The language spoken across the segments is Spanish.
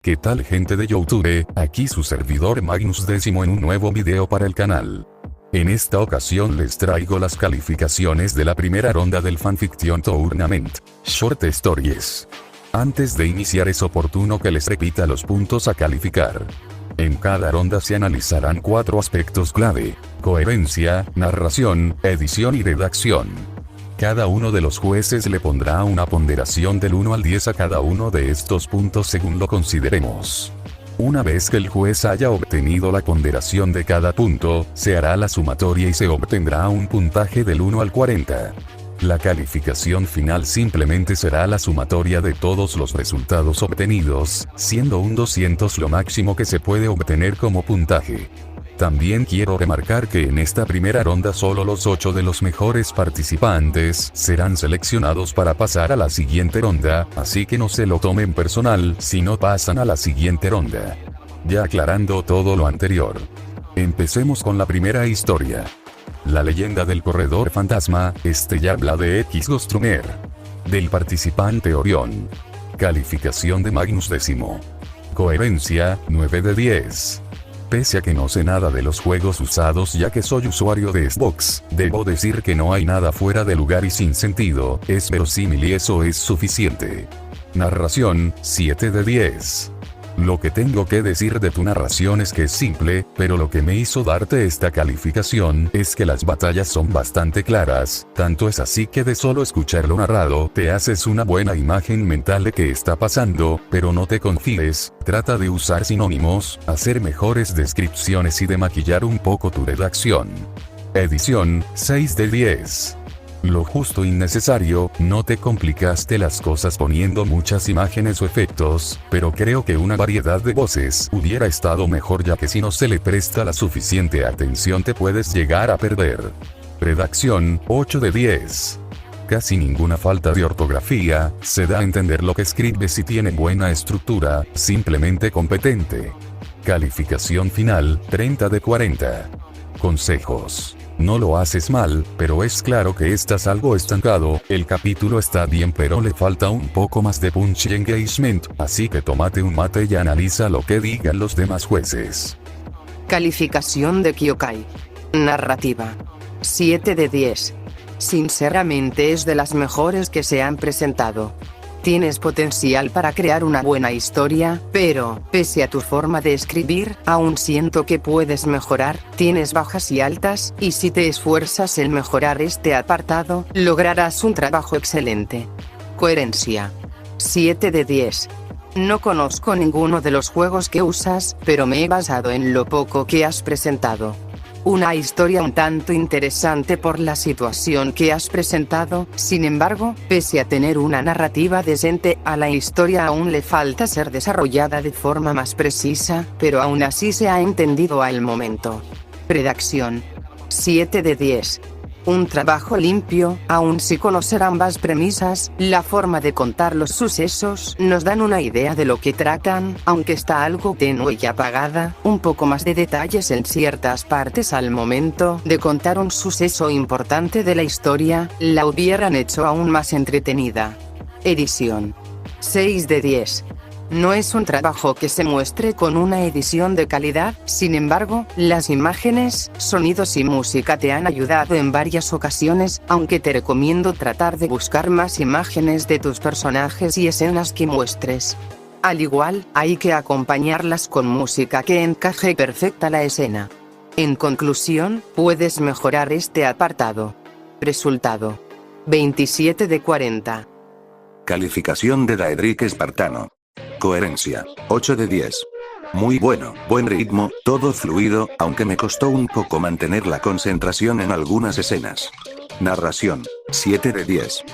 ¿Qué tal, gente de YouTube? Aquí su servidor Magnus Décimo en un nuevo video para el canal. En esta ocasión les traigo las calificaciones de la primera ronda del Fanfiction Tournament, Short Stories. Antes de iniciar es oportuno que les repita los puntos a calificar. En cada ronda se analizarán 4 aspectos clave: coherencia, narración, edición y redacción. Cada uno de los jueces le pondrá una ponderación del 1 al 10 a cada uno de estos puntos según lo consideremos. Una vez que el juez haya obtenido la ponderación de cada punto, se hará la sumatoria y se obtendrá un puntaje del 1 al 40. La calificación final simplemente será la sumatoria de todos los resultados obtenidos, siendo un 200 lo máximo que se puede obtener como puntaje. También quiero remarcar que en esta primera ronda solo los 8 de los mejores participantes serán seleccionados para pasar a la siguiente ronda, así que no se lo tomen personal si no pasan a la siguiente ronda. Ya aclarando todo lo anterior. Empecemos con la primera historia. La leyenda del corredor fantasma, ya habla de X Gostrumer. Del participante Orión. Calificación de Magnus Décimo. Coherencia, 9 de 10. Pese a que no sé nada de los juegos usados ya que soy usuario de Xbox, debo decir que no hay nada fuera de lugar y sin sentido, es verosímil y eso es suficiente. Narración, 7 de 10. Lo que tengo que decir de tu narración es que es simple, pero lo que me hizo darte esta calificación es que las batallas son bastante claras, tanto es así que de solo escucharlo narrado te haces una buena imagen mental de qué está pasando, pero no te confíes, trata de usar sinónimos, hacer mejores descripciones y de maquillar un poco tu redacción. Edición, 6 de 10. Lo justo y necesario, no te complicaste las cosas poniendo muchas imágenes o efectos, pero creo que una variedad de voces hubiera estado mejor ya que si no se le presta la suficiente atención te puedes llegar a perder. Redacción, 8 de 10. Casi ninguna falta de ortografía, se da a entender lo que escribes y tiene buena estructura, simplemente competente. Calificación final, 30 de 40. Consejos. No lo haces mal, pero es claro que estás algo estancado, el capítulo está bien pero le falta un poco más de punch y engagement, así que tómate un mate y analiza lo que digan los demás jueces. Calificación de Kyokai. Narrativa. 7 de 10. Sinceramente es de las mejores que se han presentado. Tienes potencial para crear una buena historia, pero, pese a tu forma de escribir, aún siento que puedes mejorar, tienes bajas y altas, y si te esfuerzas en mejorar este apartado, lograrás un trabajo excelente. Coherencia. 7 de 10. No conozco ninguno de los juegos que usas, pero me he basado en lo poco que has presentado. Una historia un tanto interesante por la situación que has presentado, sin embargo, pese a tener una narrativa decente, a la historia aún le falta ser desarrollada de forma más precisa, pero aún así se ha entendido al momento. Redacción. 7 de 10. Un trabajo limpio, aun si conocer ambas premisas, la forma de contar los sucesos, nos dan una idea de lo que tratan, aunque está algo tenue y apagada, un poco más de detalles en ciertas partes al momento de contar un suceso importante de la historia, la hubieran hecho aún más entretenida. Edición. 6 de 10. No es un trabajo que se muestre con una edición de calidad, sin embargo, las imágenes, sonidos y música te han ayudado en varias ocasiones, aunque te recomiendo tratar de buscar más imágenes de tus personajes y escenas que muestres. Al igual, hay que acompañarlas con música que encaje perfecta la escena. En conclusión, puedes mejorar este apartado. Resultado. 27 de 40. Calificación de Daedric Espartano. Coherencia, 8 de 10. Muy bueno, buen ritmo, todo fluido, aunque me costó un poco mantener la concentración en algunas escenas. Narración, 7 de 10.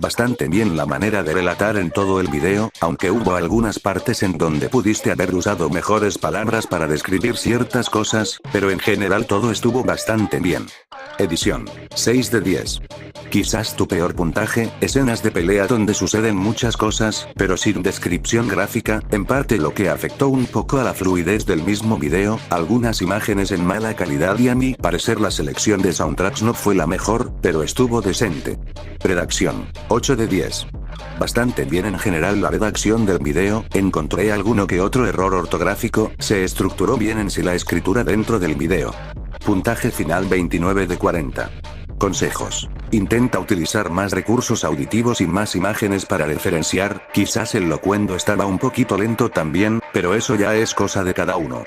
Bastante bien la manera de relatar en todo el video, aunque hubo algunas partes en donde pudiste haber usado mejores palabras para describir ciertas cosas, pero en general todo estuvo bastante bien. Edición, 6 de 10. Quizás tu peor puntaje, escenas de pelea donde suceden muchas cosas, pero sin descripción gráfica, en parte lo que afectó un poco a la fluidez del mismo video, algunas imágenes en mala calidad y a mi parecer la selección de soundtracks no fue la mejor, pero estuvo decente. Redacción, 8 de 10. Bastante bien en general la redacción del video, encontré alguno que otro error ortográfico, se estructuró bien en sí la escritura dentro del video. Puntaje final 29 de 40. Consejos. Intenta utilizar más recursos auditivos y más imágenes para referenciar, quizás el locuendo estaba un poquito lento también, pero eso ya es cosa de cada uno.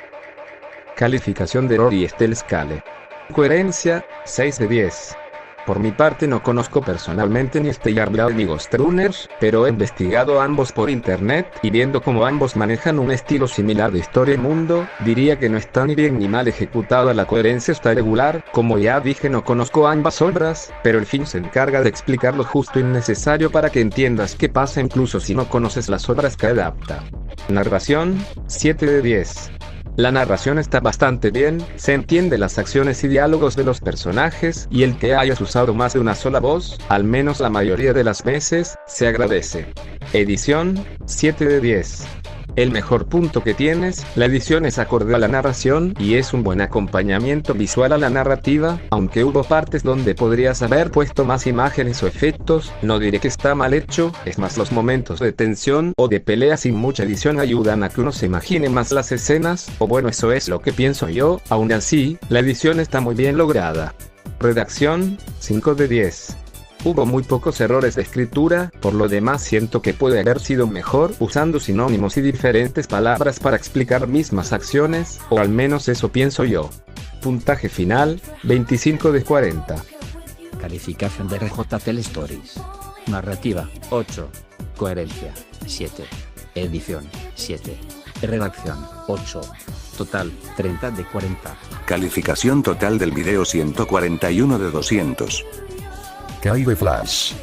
Calificación de Rory Estelle Scale. Coherencia, 6 de 10. Por mi parte no conozco personalmente ni Stellarblatt ni Ghost Runners, pero he investigado ambos por internet, y viendo cómo ambos manejan un estilo similar de historia y mundo, diría que no está ni bien ni mal ejecutada. La coherencia está regular, como ya dije no conozco ambas obras, pero el fin se encarga de explicar lo justo y necesario para que entiendas qué pasa incluso si no conoces las obras que adapta. Narración, 7 de 10. La narración está bastante bien, se entiende las acciones y diálogos de los personajes, y el que hayas usado más de una sola voz, al menos la mayoría de las veces, se agradece. Edición, 7 de 10. El mejor punto que tienes, la edición es acorde a la narración y es un buen acompañamiento visual a la narrativa, aunque hubo partes donde podrías haber puesto más imágenes o efectos, no diré que está mal hecho, es más los momentos de tensión o de pelea sin mucha edición ayudan a que uno se imagine más las escenas, o bueno eso es lo que pienso yo, aún así, la edición está muy bien lograda. Redacción, 5 de 10. Hubo muy pocos errores de escritura, por lo demás siento que puede haber sido mejor usando sinónimos y diferentes palabras para explicar mismas acciones, o al menos eso pienso yo. Puntaje final, 25 de 40. Calificación de RJ Telestories. Narrativa, 8. Coherencia, 7. Edición, 7. Redacción, 8. Total, 30 de 40. Calificación total del video 141 de 200. Kai de Flash.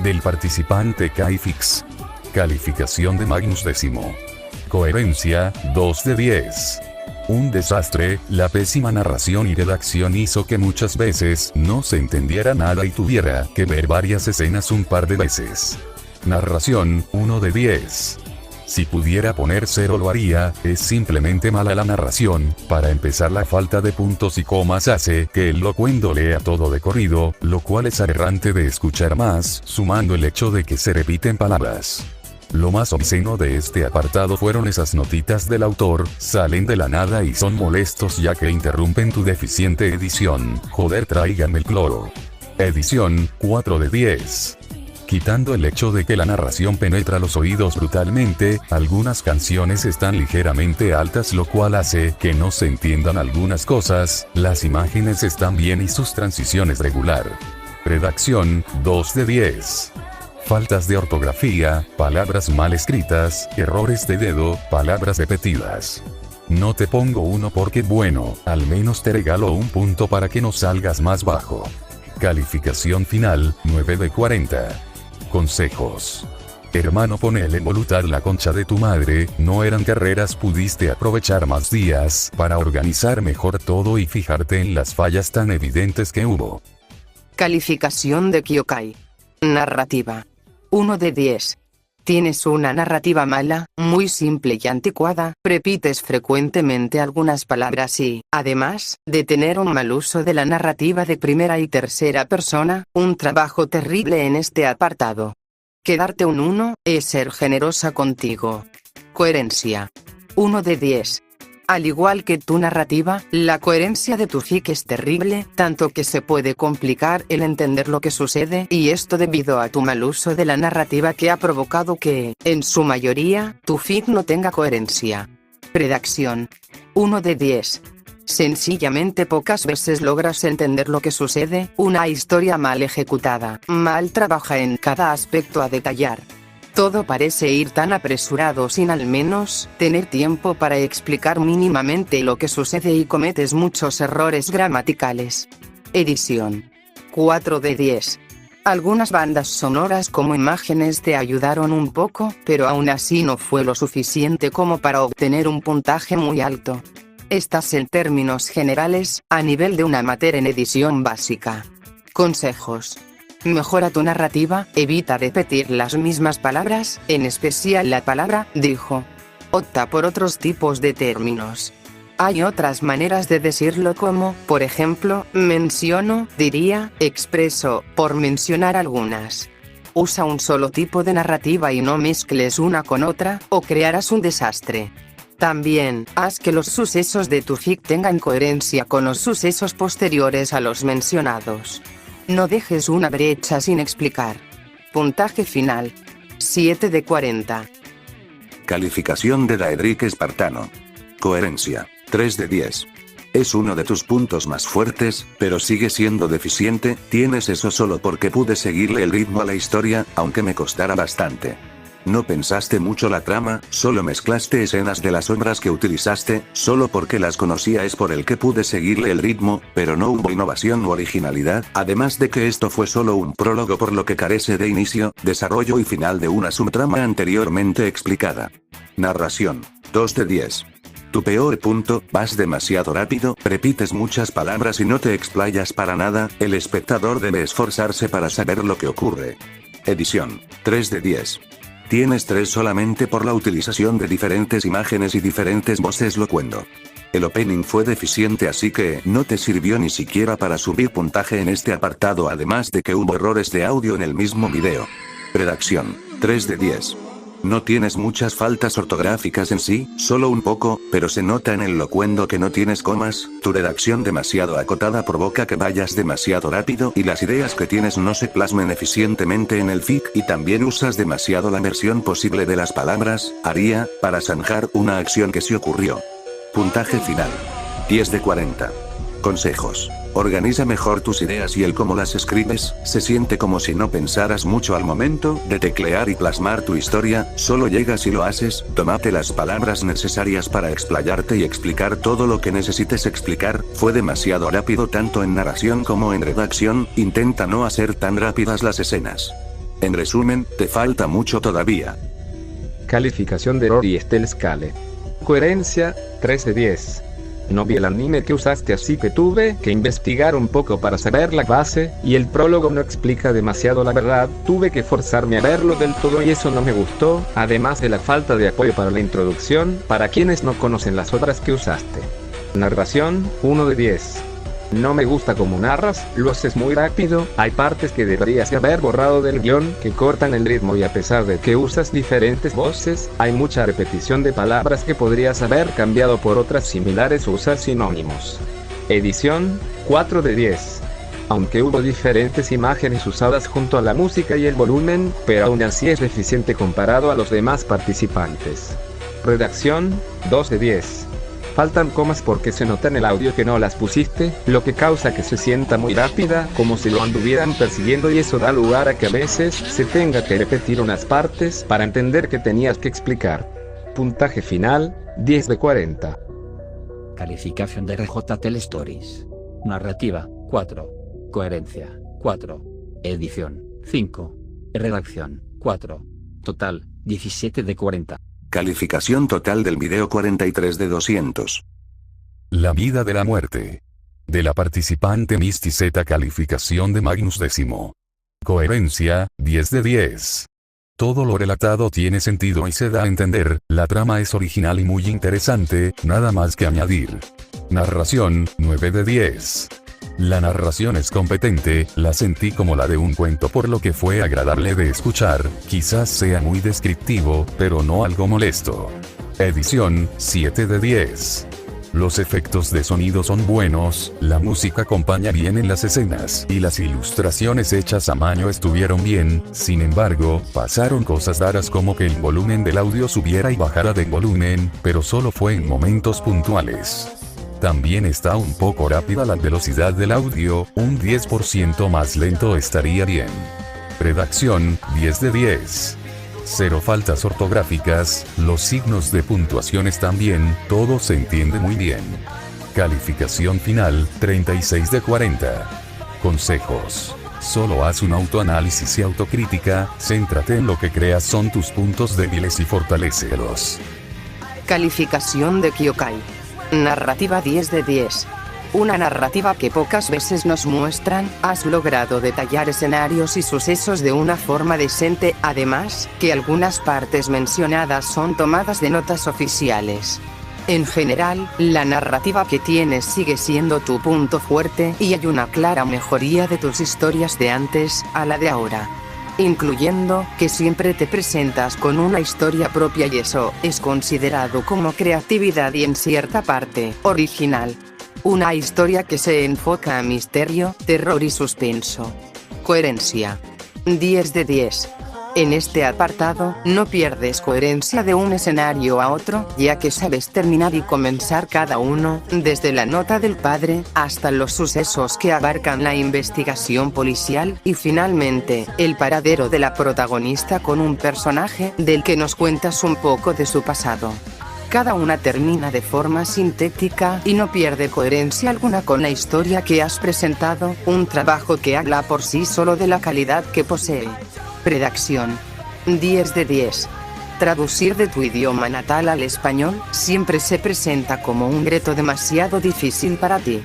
Del participante Kai Fix. Calificación de Magnus X. Coherencia, 2 de 10. Un desastre, la pésima narración y redacción hizo que muchas veces no se entendiera nada y tuviera que ver varias escenas un par de veces. Narración, 1 de 10. Si pudiera poner 0 lo haría, es simplemente mala la narración. Para empezar, la falta de puntos y comas hace que el locuendo lea todo de corrido, lo cual es aberrante de escuchar, más sumando el hecho de que se repiten palabras. Lo más obsceno de este apartado fueron esas notitas del autor, salen de la nada y son molestos ya que interrumpen tu deficiente edición. Joder, tráiganme el cloro. Edición, 4 de 10. Quitando el hecho de que la narración penetra los oídos brutalmente, algunas canciones están ligeramente altas lo cual hace que no se entiendan algunas cosas, las imágenes están bien y sus transiciones regular. Redacción, 2 de 10. Faltas de ortografía, palabras mal escritas, errores de dedo, palabras repetidas. No te pongo 1 porque bueno, al menos te regalo un punto para que no salgas más bajo. Calificación final, 9 de 40. Consejos. Hermano, ponele voluntad la concha de tu madre, no eran carreras, pudiste aprovechar más días para organizar mejor todo y fijarte en las fallas tan evidentes que hubo. Calificación de Kyokai. Narrativa. 1 de 10. Tienes una narrativa mala, muy simple y anticuada, repites frecuentemente algunas palabras y, además, de tener un mal uso de la narrativa de primera y tercera persona, un trabajo terrible en este apartado. Quedarte un 1, es ser generosa contigo. Coherencia. 1 de 10. Al igual que tu narrativa, la coherencia de tu fic es terrible, tanto que se puede complicar el entender lo que sucede, y esto debido a tu mal uso de la narrativa que ha provocado que, en su mayoría, tu fic no tenga coherencia. Redacción. 1 de 10. Sencillamente pocas veces logras entender lo que sucede, una historia mal ejecutada, mal trabaja en cada aspecto a detallar. Todo parece ir tan apresurado sin al menos tener tiempo para explicar mínimamente lo que sucede y cometes muchos errores gramaticales. Edición. 4 de 10. Algunas bandas sonoras como imágenes te ayudaron un poco, pero aún así no fue lo suficiente como para obtener un puntaje muy alto. Estás en términos generales, a nivel de un amateur en edición básica. Consejos. Mejora tu narrativa, evita repetir las mismas palabras, en especial la palabra dijo. Opta por otros tipos de términos. Hay otras maneras de decirlo como, por ejemplo, menciono, diría, expreso, por mencionar algunas. Usa un solo tipo de narrativa y no mezcles una con otra, o crearás un desastre. También, haz que los sucesos de tu fic tengan coherencia con los sucesos posteriores a los mencionados. No dejes una brecha sin explicar. Puntaje final: 7 de 40. Calificación de Daedric Espartano. Coherencia: 3 de 10. Es uno de tus puntos más fuertes, pero sigue siendo deficiente. Tienes eso solo porque pude seguirle el ritmo a la historia, aunque me costara bastante. No pensaste mucho la trama, solo mezclaste escenas de las obras que utilizaste, solo porque las conocía es por el que pude seguirle el ritmo, pero no hubo innovación u originalidad, además de que esto fue solo un prólogo por lo que carece de inicio, desarrollo y final de una subtrama anteriormente explicada. Narración: 2 de 10. Tu peor punto: vas demasiado rápido, repites muchas palabras y no te explayas para nada, el espectador debe esforzarse para saber lo que ocurre. Edición: 3 de 10. Tienes 3 solamente por la utilización de diferentes imágenes y diferentes voces locuendo. El opening fue deficiente, así que no te sirvió ni siquiera para subir puntaje en este apartado, además de que hubo errores de audio en el mismo video. Redacción: 3 de 10. No tienes muchas faltas ortográficas en sí, solo un poco, pero se nota en el locuendo que no tienes comas, tu redacción demasiado acotada provoca que vayas demasiado rápido y las ideas que tienes no se plasmen eficientemente en el fic, y también usas demasiado la versión posible de las palabras haría para zanjar una acción que se ocurrió. Puntaje final: 10 de 40. Consejos: organiza mejor tus ideas y el cómo las escribes. Se siente como si no pensaras mucho al momento de teclear y plasmar tu historia, solo llegas y lo haces. Tómate las palabras necesarias para explayarte y explicar todo lo que necesites explicar. Fue demasiado rápido tanto en narración como en redacción, intenta no hacer tan rápidas las escenas. En resumen, te falta mucho todavía. Calificación de Rory Estelle Scale. Coherencia: 3 de 10. No vi el anime que usaste, así que tuve que investigar un poco para saber la base, y el prólogo no explica demasiado la verdad, tuve que forzarme a verlo del todo y eso no me gustó, además de la falta de apoyo para la introducción, para quienes no conocen las obras que usaste. Narración: 1 de 10. No me gusta cómo narras, lo haces muy rápido, hay partes que deberías haber borrado del guión, que cortan el ritmo, y a pesar de que usas diferentes voces, hay mucha repetición de palabras que podrías haber cambiado por otras similares o usar sinónimos. Edición: 4 de 10. Aunque hubo diferentes imágenes usadas junto a la música y el volumen, pero aún así es deficiente comparado a los demás participantes. Redacción: 2 de 10. Faltan comas porque se nota en el audio que no las pusiste, lo que causa que se sienta muy rápida, como si lo anduvieran persiguiendo, y eso da lugar a que a veces se tenga que repetir unas partes para entender que tenías que explicar. Puntaje final: 10 de 40. Calificación de RJ Telestories. Narrativa: 4. Coherencia: 4. Edición: 5. Redacción: 4. Total: 17 de 40. Calificación total del video: 43 de 200. La vida de la muerte. De la participante Misty Z. Calificación de Magnus X. Coherencia: 10 de 10. Todo lo relatado tiene sentido y se da a entender, la trama es original y muy interesante, nada más que añadir. Narración: 9 de 10. La narración es competente, la sentí como la de un cuento, por lo que fue agradable de escuchar, quizás sea muy descriptivo, pero no algo molesto. Edición: 7 de 10. Los efectos de sonido son buenos, la música acompaña bien en las escenas, y las ilustraciones hechas a mano estuvieron bien. Sin embargo, pasaron cosas raras como que el volumen del audio subiera y bajara de volumen, pero solo fue en momentos puntuales. También está un poco rápida la velocidad del audio, un 10% más lento estaría bien. Redacción: 10 de 10. Cero faltas ortográficas, los signos de puntuación están bien, todo se entiende muy bien. Calificación final: 36 de 40. Consejos: solo haz un autoanálisis y autocrítica, céntrate en lo que creas son tus puntos débiles y fortalécelos. Calificación de Kyokai. Narrativa: 10 de 10. Una narrativa que pocas veces nos muestran. Has logrado detallar escenarios y sucesos de una forma decente, además, que algunas partes mencionadas son tomadas de notas oficiales. En general, la narrativa que tienes sigue siendo tu punto fuerte, y hay una clara mejoría de tus historias de antes a la de ahora. incluyendo que siempre te presentas con una historia propia y eso es considerado como creatividad y en cierta parte original. Una historia que se enfoca a misterio, terror y suspenso. Coherencia. 10 de 10. En este apartado, no pierdes coherencia de un escenario a otro, ya que sabes terminar y comenzar cada uno, desde la nota del padre, hasta los sucesos que abarcan la investigación policial, y finalmente, el paradero de la protagonista con un personaje, del que nos cuentas un poco de su pasado. Cada una termina de forma sintética y no pierde coherencia alguna con la historia que has presentado, un trabajo que habla por sí solo de la calidad que posee. Redacción. 10 de 10. Traducir de tu idioma natal al español siempre se presenta como un reto demasiado difícil para ti.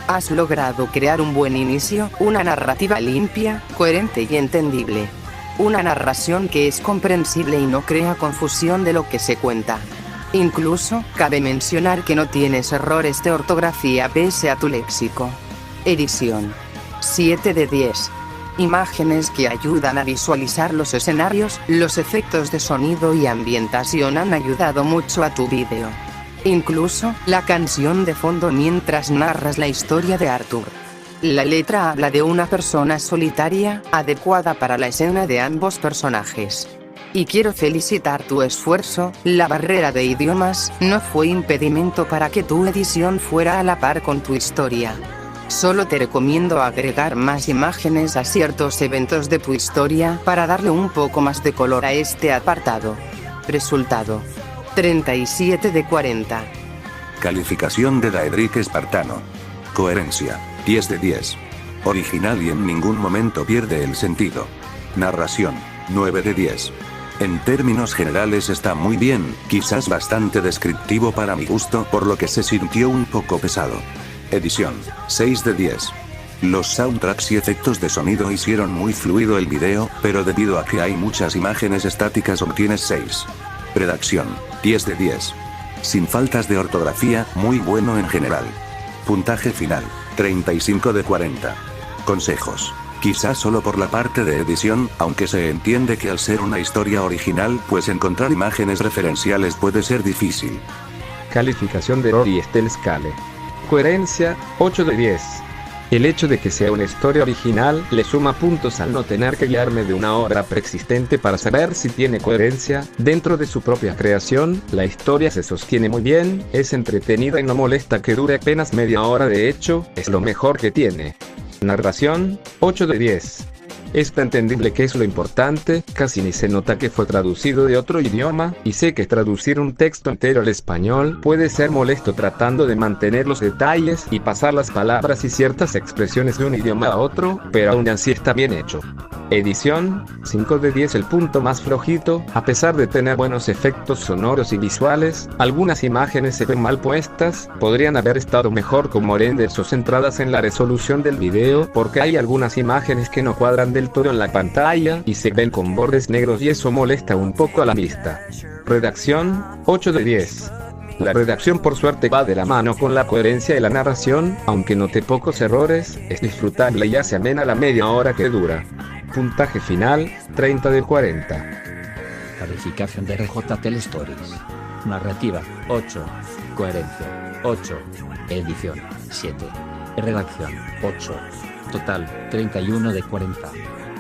Has logrado crear un buen inicio, una narrativa limpia, coherente y entendible. Una narración que es comprensible y no crea confusión de lo que se cuenta. Incluso, cabe mencionar que no tienes errores de ortografía pese a tu léxico. Edición. 7 de 10. Imágenes que ayudan a visualizar los escenarios, los efectos de sonido y ambientación han ayudado mucho a tu vídeo. Incluso, la canción de fondo mientras narras la historia de Arthur. La letra habla de una persona solitaria, adecuada para la escena de ambos personajes. Y quiero felicitar tu esfuerzo, la barrera de idiomas no fue impedimento para que tu edición fuera a la par con tu historia. Solo te recomiendo agregar más imágenes a ciertos eventos de tu historia para darle un poco más de color a este apartado. Resultado. 37 de 40. Calificación de Daedric Espartano. Coherencia. 10 de 10. Original y en ningún momento pierde el sentido. Narración. 9 de 10. En términos generales está muy bien, quizás bastante descriptivo para mi gusto, por lo que se sintió un poco pesado. Edición. 6 de 10. Los soundtracks y efectos de sonido hicieron muy fluido el video, pero debido a que hay muchas imágenes estáticas obtienes 6. Redacción. 10 de 10. Sin faltas de ortografía, muy bueno en general. Puntaje final. 35 de 40. Consejos. Quizás solo por la parte de edición, aunque se entiende que al ser una historia original, pues encontrar imágenes referenciales puede ser difícil. Calificación de Rory Estelle Scale. Coherencia, 8 de 10. El hecho de que sea una historia original le suma puntos al no tener que guiarme de una obra preexistente para saber si tiene coherencia. Dentro de su propia creación, la historia se sostiene muy bien, es entretenida y no molesta que dure apenas media hora, de hecho, es lo mejor que tiene. Narración, 8 de 10. Está entendible que es lo importante, casi ni se nota que fue traducido de otro idioma, y sé que traducir un texto entero al español puede ser molesto tratando de mantener los detalles y pasar las palabras y ciertas expresiones de un idioma a otro, pero aún así está bien hecho. Edición, 5 de 10. El punto más flojito, a pesar de tener buenos efectos sonoros y visuales, algunas imágenes se ven mal puestas, podrían haber estado mejor como renders o centradas en la resolución del video, porque hay algunas imágenes que no cuadran del todo en la pantalla y se ven con bordes negros y eso molesta un poco a la vista. Redacción, 8 de 10. La redacción por suerte va de la mano con la coherencia de la narración, aunque note pocos errores, es disfrutable y hace amena la media hora que dura. Puntaje final, 30 de 40. Calificación de RJ Telestories. Narrativa, 8. Coherencia, 8. Edición, 7. Redacción, 8. Total, 31 de 40.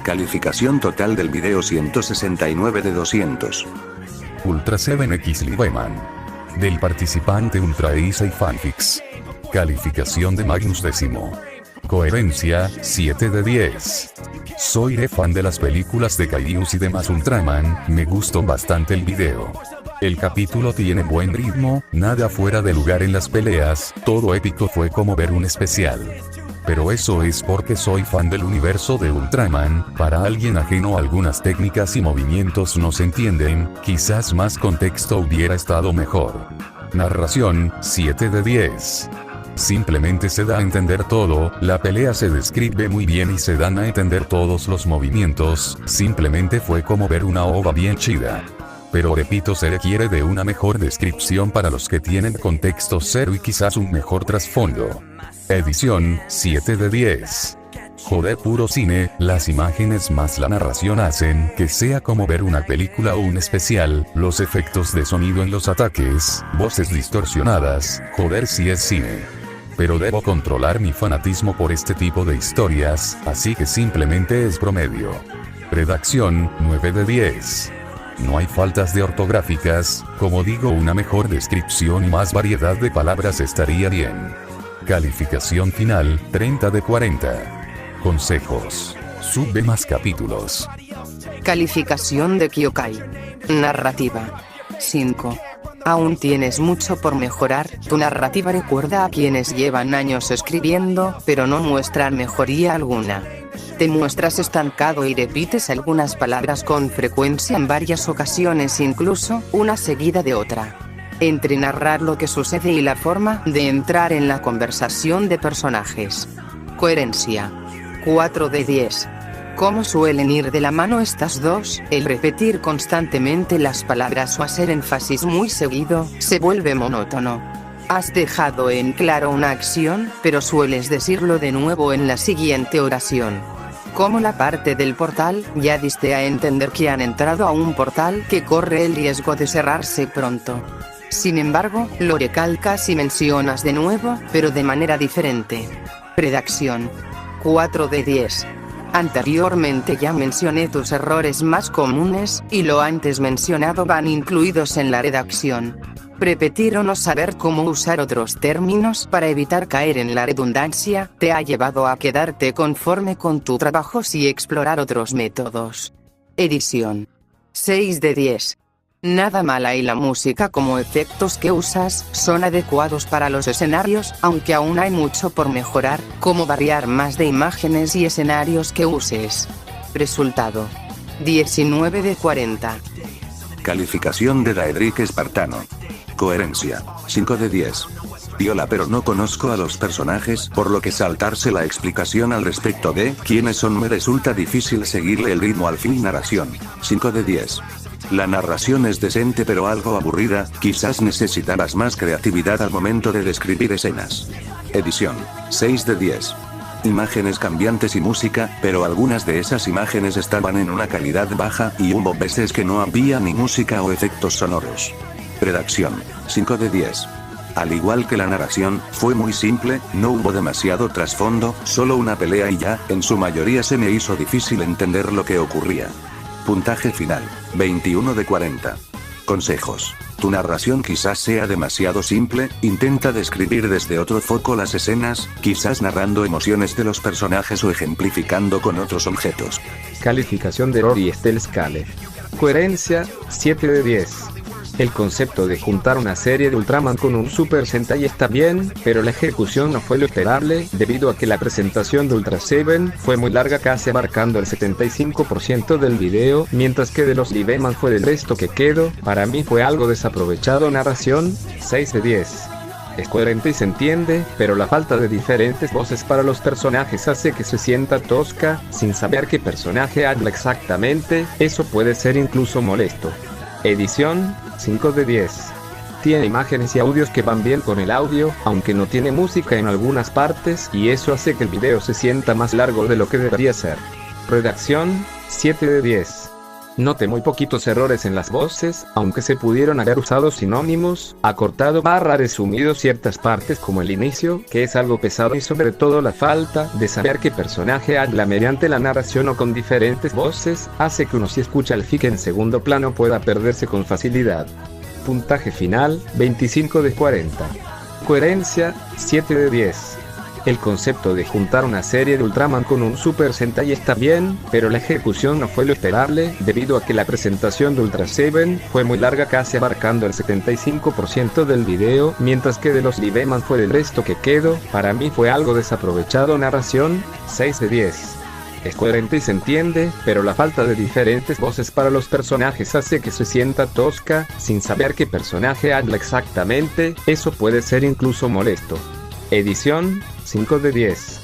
Calificación total del video 169 de 200. Ultra 7X Lieberman. Del participante Ultra Easy Fanfics. Calificación de Magnus Décimo. Coherencia, 7 de 10. Soy fan de las películas de Kaijus y demás Ultraman, me gustó bastante el video. El capítulo tiene buen ritmo, nada fuera de lugar en las peleas, todo épico, fue como ver un especial. Pero eso es porque soy fan del universo de Ultraman, para alguien ajeno algunas técnicas y movimientos no se entienden, quizás más contexto hubiera estado mejor. Narración, 7 de 10. Simplemente se da a entender todo, la pelea se describe muy bien y se dan a entender todos los movimientos, simplemente fue como ver una ova bien chida. Pero repito, se requiere de una mejor descripción para los que tienen contexto cero y quizás un mejor trasfondo. Edición, 7 de 10. Joder, puro cine, las imágenes más la narración hacen que sea como ver una película o un especial, los efectos de sonido en los ataques, voces distorsionadas, joder si es cine. Pero debo controlar mi fanatismo por este tipo de historias, así que simplemente es promedio. Redacción, 9 de 10. No hay faltas de ortográficas, como digo, una mejor descripción y más variedad de palabras estaría bien. Calificación final, 30 de 40. Consejos. Sube más capítulos. Calificación de Kyokai. Narrativa. 5. Aún tienes mucho por mejorar, tu narrativa recuerda a quienes llevan años escribiendo, pero no muestran mejoría alguna. Te muestras estancado y repites algunas palabras con frecuencia en varias ocasiones, incluso una seguida de otra. Entre narrar lo que sucede y la forma de entrar en la conversación de personajes. Coherencia. 4 de 10. ¿Cómo suelen ir de la mano estas dos? El repetir constantemente las palabras o hacer énfasis muy seguido, se vuelve monótono. Has dejado en claro una acción, pero sueles decirlo de nuevo en la siguiente oración. Como la parte del portal, ya diste a entender que han entrado a un portal que corre el riesgo de cerrarse pronto. Sin embargo, lo recalcas y mencionas de nuevo, pero de manera diferente. Redacción. 4 de 10. Anteriormente ya mencioné tus errores más comunes, y lo antes mencionado van incluidos en la redacción. Repetir o no saber cómo usar otros términos para evitar caer en la redundancia, te ha llevado a quedarte conforme con tu trabajo sin explorar otros métodos. Edición. 6 de 10. Nada mala y la música como efectos que usas son adecuados para los escenarios, aunque aún hay mucho por mejorar, como variar más de imágenes y escenarios que uses. Resultado. 19 de 40. Calificación de Daedric Espartano. Coherencia. 5 de 10. Viola, pero no conozco a los personajes, por lo que saltarse la explicación al respecto de quiénes son me resulta difícil seguirle el ritmo al fin. Narración. 5 de 10. La narración es decente pero algo aburrida, quizás necesitarás más creatividad al momento de describir escenas. Edición. 6 de 10. Imágenes cambiantes y música, pero algunas de esas imágenes estaban en una calidad baja y hubo veces que no había ni música o efectos sonoros. Redacción. 5 de 10. Al igual que la narración, fue muy simple, no hubo demasiado trasfondo, solo una pelea y ya, en su mayoría se me hizo difícil entender lo que ocurría. Puntaje final. 21 de 40. Consejos. Tu narración quizás sea demasiado simple, intenta describir desde otro foco las escenas, quizás narrando emociones de los personajes o ejemplificando con otros objetos. Calificación de Rory Estelle Scale. Coherencia, 7 de 10. El concepto de juntar una serie de Ultraman con un Super Sentai está bien, pero la ejecución no fue lo esperable, debido a que la presentación de Ultra Seven fue muy larga, casi abarcando el 75% del video, mientras que de los Liveman fue del resto que quedó. Para mí fue algo desaprovechado. Narración, 6 de 10. Es coherente y se entiende, pero la falta de diferentes voces para los personajes hace que se sienta tosca, sin saber qué personaje habla exactamente, eso puede ser incluso molesto. Edición, 5 de 10. Tiene imágenes y audios que van bien con el audio, aunque no tiene música en algunas partes, y eso hace que el video se sienta más largo de lo que debería ser. Redacción, 7 de 10. Noté muy poquitos errores en las voces, aunque se pudieron haber usado sinónimos, acortado / resumido ciertas partes como el inicio, que es algo pesado, y sobre todo la falta de saber qué personaje habla mediante la narración o con diferentes voces, hace que uno si escucha el fic en segundo plano pueda perderse con facilidad. Puntaje final, 25 de 40. Coherencia, 7 de 10. El concepto de juntar una serie de Ultraman con un Super Sentai está bien, pero la ejecución no fue lo esperable, debido a que la presentación de Ultra Seven fue muy larga, casi abarcando el 75% del video, mientras que de los Liveman fue del resto que quedó. Para mí fue algo desaprovechado. Narración, 6 de 10. Es coherente y se entiende, pero la falta de diferentes voces para los personajes hace que se sienta tosca, sin saber qué personaje habla exactamente, eso puede ser incluso molesto. Edición, 5 de 10.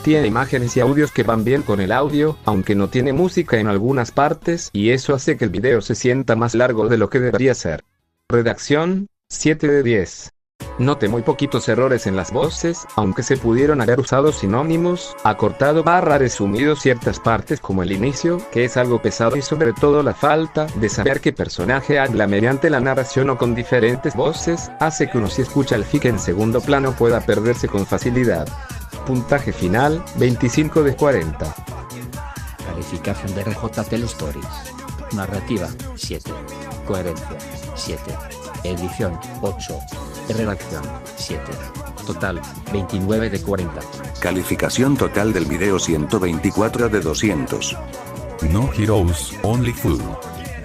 Tiene imágenes y audios que van bien con el audio, aunque no tiene música en algunas partes, y eso hace que el video se sienta más largo de lo que debería ser. Redacción, 7 de 10. Noté muy poquitos errores en las voces, aunque se pudieron haber usado sinónimos, acortado / resumido ciertas partes como el inicio, que es algo pesado, y sobre todo la falta de saber qué personaje habla mediante la narración o con diferentes voces, hace que uno si escucha el fic en segundo plano pueda perderse con facilidad. Puntaje final, 25 de 40. Calificación de RJ Telestories. Narrativa, 7. Coherencia, 7. Edición, 8. Redacción, 7. Total, 29 de 40. Calificación total del video 124 de 200. No Heroes, Only Food.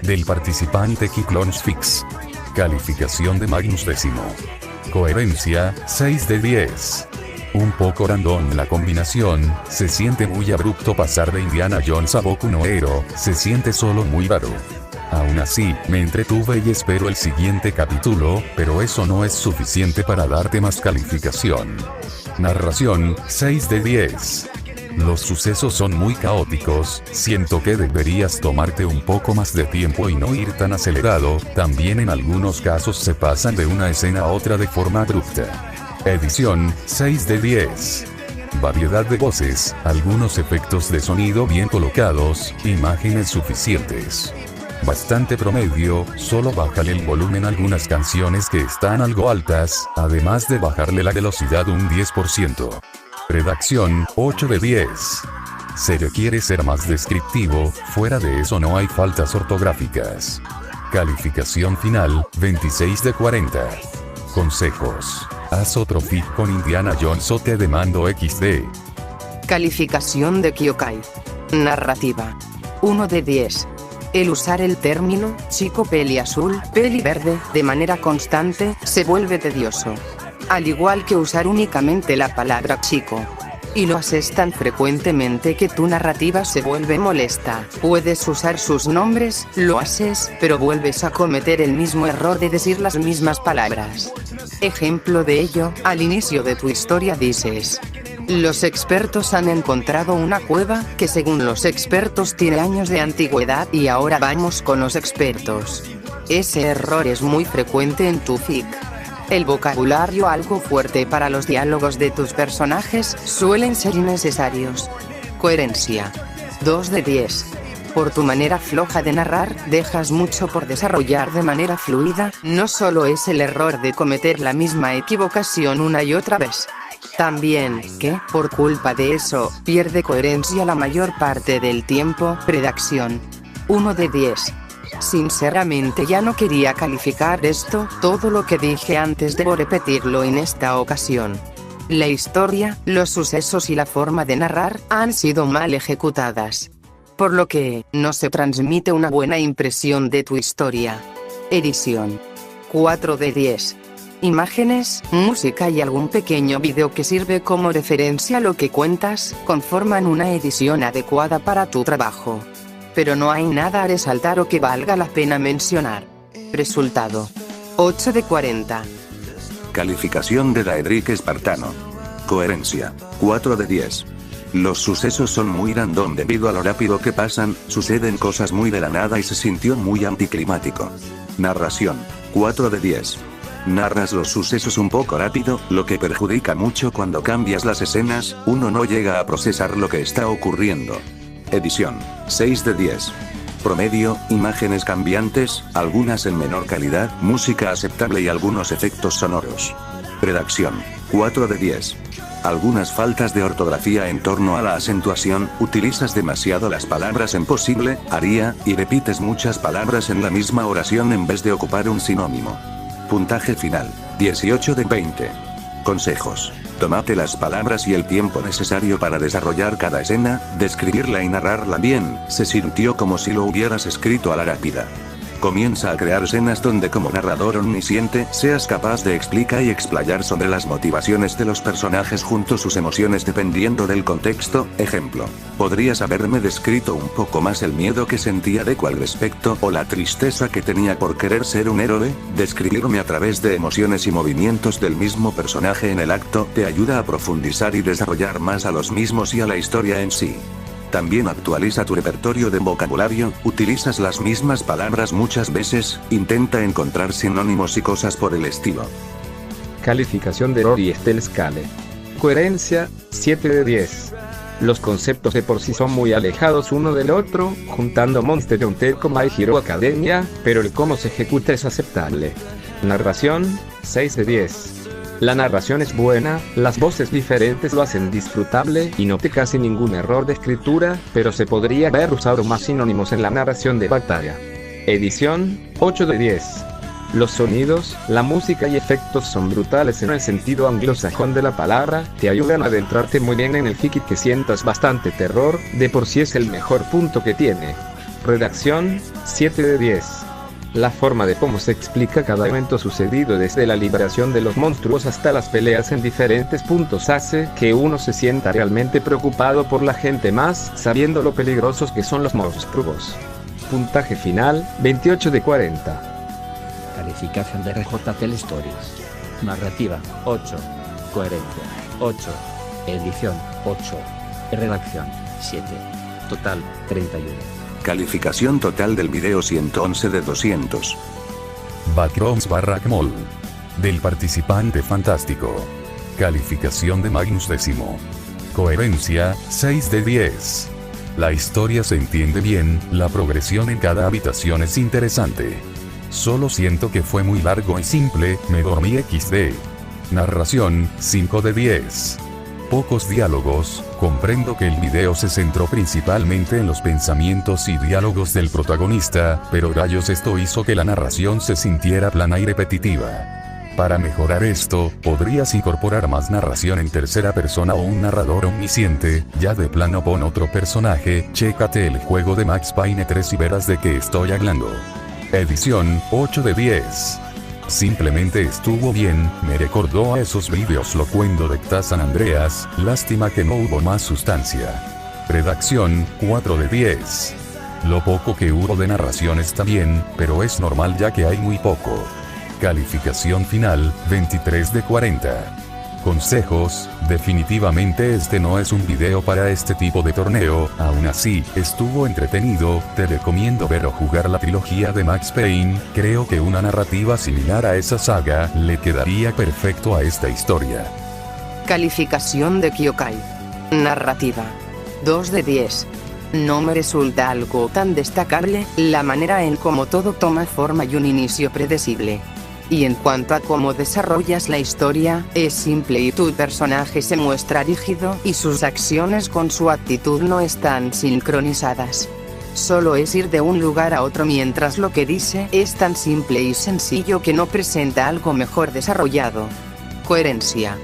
Del participante Kicklons Fix. Calificación de Magnus Décimo. Coherencia, 6 de 10. Un poco random la combinación, se siente muy abrupto pasar de Indiana Jones a Boku no Hero, se siente solo muy raro. Aún así, me entretuve y espero el siguiente capítulo, pero eso no es suficiente para darte más calificación. Narración, 6 de 10. Los sucesos son muy caóticos, siento que deberías tomarte un poco más de tiempo y no ir tan acelerado, también en algunos casos se pasan de una escena a otra de forma abrupta. Edición, 6 de 10. Variedad de voces, algunos efectos de sonido bien colocados, imágenes suficientes. Bastante promedio, solo bájale el volumen a algunas canciones que están algo altas, además de bajarle la velocidad un 10%. Redacción, 8 de 10. Se requiere ser más descriptivo, fuera de eso no hay faltas ortográficas. Calificación final, 26 de 40. Consejos. Haz otro fic con Indiana Jones o te demando XD. Calificación de Kyokai. Narrativa. 1 de 10. El usar el término chico peli azul, peli verde, de manera constante, se vuelve tedioso. Al igual que usar únicamente la palabra chico. Y lo haces tan frecuentemente que tu narrativa se vuelve molesta. Puedes usar sus nombres, lo haces, pero vuelves a cometer el mismo error de decir las mismas palabras. Ejemplo de ello, al inicio de tu historia dices: los expertos han encontrado una cueva, que según los expertos tiene años de antigüedad y ahora vamos con los expertos. Ese error es muy frecuente en tu fic. El vocabulario algo fuerte para los diálogos de tus personajes suelen ser innecesarios. Coherencia. 2 de 10. Por tu manera floja de narrar, dejas mucho por desarrollar de manera fluida, no solo es el error de cometer la misma equivocación una y otra vez. También, que, por culpa de eso, pierde coherencia la mayor parte del tiempo. Redacción. 1 de 10. Sinceramente ya no quería calificar esto, todo lo que dije antes debo repetirlo en esta ocasión. La historia, los sucesos y la forma de narrar han sido mal ejecutadas. Por lo que, no se transmite una buena impresión de tu historia. Edición. 4 de 10. Imágenes, música y algún pequeño video que sirve como referencia a lo que cuentas, conforman una edición adecuada para tu trabajo. Pero no hay nada a resaltar o que valga la pena mencionar. Resultado. 8 de 40. Calificación de Daedric Espartano. Coherencia. 4 de 10. Los sucesos son muy random debido a lo rápido que pasan, suceden cosas muy de la nada y se sintió muy anticlimático. Narración. 4 de 10. Narras los sucesos un poco rápido, lo que perjudica mucho cuando cambias las escenas, uno no llega a procesar lo que está ocurriendo. Edición. 6 de 10. Promedio, imágenes cambiantes, algunas en menor calidad, música aceptable y algunos efectos sonoros. Redacción. 4 de 10. Algunas faltas de ortografía en torno a la acentuación, utilizas demasiado las palabras en posible, haría, y repites muchas palabras en la misma oración en vez de ocupar un sinónimo. Puntaje final. 18 de 20. Consejos. Tómate las palabras y el tiempo necesario para desarrollar cada escena, describirla y narrarla bien, se sintió como si lo hubieras escrito a la rápida. Comienza a crear escenas donde como narrador omnisciente seas capaz de explicar y explayar sobre las motivaciones de los personajes junto a sus emociones dependiendo del contexto. Ejemplo, podrías haberme descrito un poco más el miedo que sentía de cual respecto o la tristeza que tenía por querer ser un héroe. Describirme a través de emociones y movimientos del mismo personaje en el acto te ayuda a profundizar y desarrollar más a los mismos y a la historia en sí. También actualiza tu repertorio de vocabulario, utilizas las mismas palabras muchas veces, intenta encontrar sinónimos y cosas por el estilo. Calificación de Rory Estelle Scale. Coherencia, 7 de 10. Los conceptos de por sí son muy alejados uno del otro, juntando Monster Hunter con My Hero Academia, pero el cómo se ejecuta es aceptable. Narración, 6 de 10. La narración es buena, las voces diferentes lo hacen disfrutable y noté casi ningún error de escritura, pero se podría haber usado más sinónimos en la narración de batalla. Edición, 8 de 10. Los sonidos, la música y efectos son brutales en el sentido anglosajón de la palabra, te ayudan a adentrarte muy bien en el fic y que sientas bastante terror, de por sí es el mejor punto que tiene. Redacción, 7 de 10. La forma de cómo se explica cada evento sucedido desde la liberación de los monstruos hasta las peleas en diferentes puntos hace que uno se sienta realmente preocupado por la gente más sabiendo lo peligrosos que son los monstruos. Puntaje final, 28 de 40. Calificación de RJ Tell Stories. Narrativa, 8. Coherencia, 8. Edición, 8. Redacción, 7. Total, 31. Calificación total del video 111 de 200. Backrooms /Mall. Del participante fantástico. Calificación de Magnus X. Coherencia, 6 de 10. La historia se entiende bien, la progresión en cada habitación es interesante. Solo siento que fue muy largo y simple, me dormí XD. Narración, 5 de 10. Pocos diálogos, comprendo que el video se centró principalmente en los pensamientos y diálogos del protagonista, pero rayos esto hizo que la narración se sintiera plana y repetitiva. Para mejorar esto, podrías incorporar más narración en tercera persona o un narrador omnisciente, ya de plano pon otro personaje, chécate el juego de Max Payne 3 y verás de qué estoy hablando. Edición, 8 de 10. Simplemente estuvo bien, me recordó a esos vídeos locuendo de San Andreas, lástima que no hubo más sustancia. Redacción, 4 de 10. Lo poco que hubo de narración está bien, pero es normal ya que hay muy poco. Calificación final, 23 de 40. Consejos, definitivamente este no es un video para este tipo de torneo, aún así, estuvo entretenido, te recomiendo ver o jugar la trilogía de Max Payne, creo que una narrativa similar a esa saga, le quedaría perfecto a esta historia. Calificación de Kyokai. Narrativa. 2 de 10. No me resulta algo tan destacable, la manera en cómo todo toma forma y un inicio predecible. Y en cuanto a cómo desarrollas la historia, es simple y tu personaje se muestra rígido y sus acciones con su actitud no están sincronizadas. Solo es ir de un lugar a otro mientras lo que dice es tan simple y sencillo que no presenta algo mejor desarrollado. Coherencia.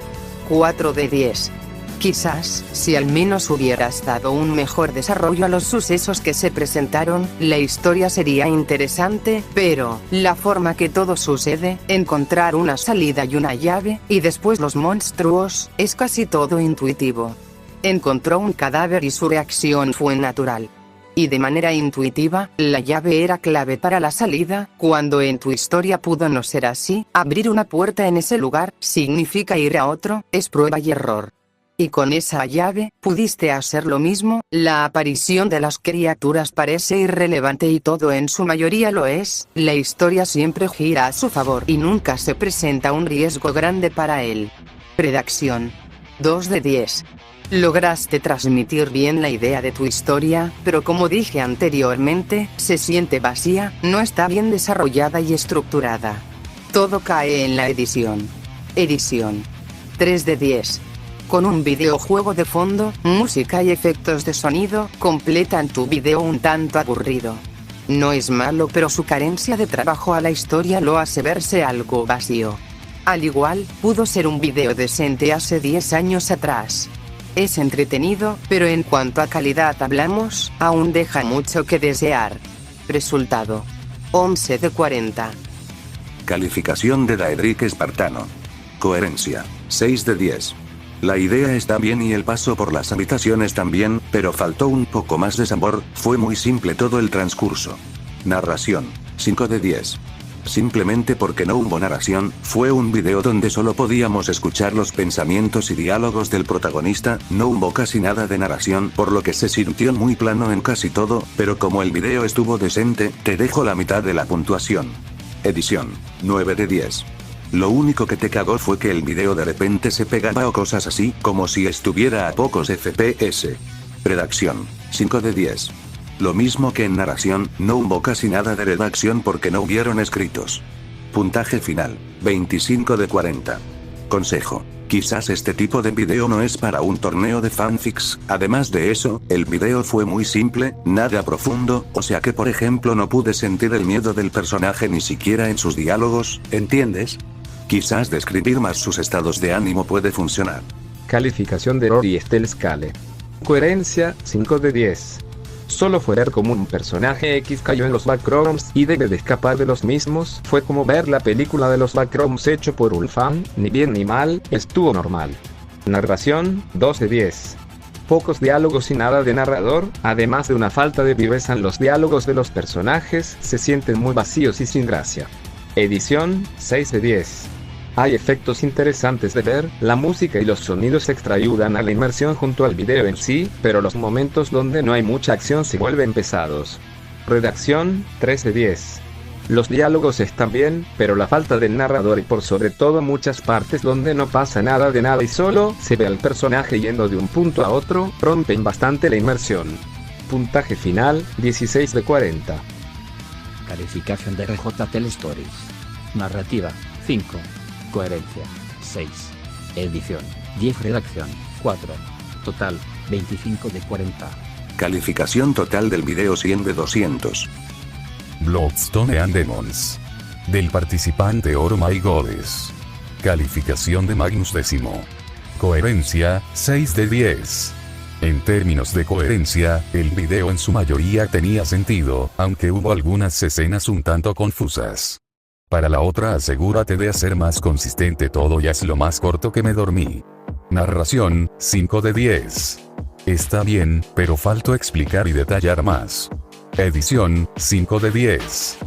4 de 10. Quizás, si al menos hubieras dado un mejor desarrollo a los sucesos que se presentaron, la historia sería interesante, pero, la forma que todo sucede, encontrar una salida y una llave, y después los monstruos, es casi todo intuitivo. Encontró un cadáver y su reacción fue natural. Y de manera intuitiva, la llave era clave para la salida, cuando en tu historia pudo no ser así, abrir una puerta en ese lugar, significa ir a otro, es prueba y error. Y con esa llave, pudiste hacer lo mismo, la aparición de las criaturas parece irrelevante y todo en su mayoría lo es, la historia siempre gira a su favor y nunca se presenta un riesgo grande para él. Redacción. 2 de 10. Lograste transmitir bien la idea de tu historia, pero como dije anteriormente, se siente vacía, no está bien desarrollada y estructurada. Todo cae en la edición. Edición. 3 de 10. Con un videojuego de fondo, música y efectos de sonido, completan tu video un tanto aburrido. No es malo, pero su carencia de trabajo a la historia lo hace verse algo vacío. Al igual, pudo ser un video decente hace 10 años atrás. Es entretenido, pero en cuanto a calidad hablamos, aún deja mucho que desear. Resultado. 11 de 40. Calificación de Daedric Espartano. Coherencia. 6 de 10. La idea está bien y el paso por las habitaciones también, pero faltó un poco más de sabor, fue muy simple todo el transcurso. Narración. 5 de 10. Simplemente porque no hubo narración, fue un video donde solo podíamos escuchar los pensamientos y diálogos del protagonista, no hubo casi nada de narración, por lo que se sintió muy plano en casi todo, pero como el video estuvo decente, te dejo la mitad de la puntuación. Edición. 9 de 10. Lo único que te cagó fue que el video de repente se pegaba o cosas así, como si estuviera a pocos FPS. Redacción, 5 de 10. Lo mismo que en narración, no hubo casi nada de redacción porque no hubieron escritos. Puntaje final, 25 de 40. Consejo. Quizás este tipo de video no es para un torneo de fanfics, además de eso, el video fue muy simple, nada profundo, o sea que por ejemplo no pude sentir el miedo del personaje ni siquiera en sus diálogos, ¿entiendes? Quizás describir más sus estados de ánimo puede funcionar. Calificación de Rory Estelle Scale. Coherencia, 5 de 10. Solo fue ver como un personaje X cayó en los backrooms y debe de escapar de los mismos. Fue como ver la película de los backrooms hecho por un fan, ni bien ni mal, estuvo normal. Narración, 2 de 10. Pocos diálogos y nada de narrador, además de una falta de viveza en los diálogos de los personajes, se sienten muy vacíos y sin gracia. Edición, 6 de 10. Hay efectos interesantes de ver, la música y los sonidos extra ayudan a la inmersión junto al video en sí, pero los momentos donde no hay mucha acción se vuelven pesados. Redacción, 3 de 10. Los diálogos están bien, pero la falta del narrador y por sobre todo muchas partes donde no pasa nada de nada y solo se ve al personaje yendo de un punto a otro, rompen bastante la inmersión. Puntaje final, 16 de 40. Calificación de RJ Telestories. Narrativa, 5. Coherencia, 6. Edición, 10. Redacción, 4. Total, 25 de 40. Calificación total del video 100 de 200. Bloodstone and Demons. Del participante Oh My Goddess. Calificación de Magnus X. Coherencia, 6 de 10. En términos de coherencia, el video en su mayoría tenía sentido, aunque hubo algunas escenas un tanto confusas. Para la otra asegúrate de hacer más consistente todo y hazlo más corto que me dormí. Narración, 5 de 10. Está bien, pero faltó explicar y detallar más. Edición, 5 de 10.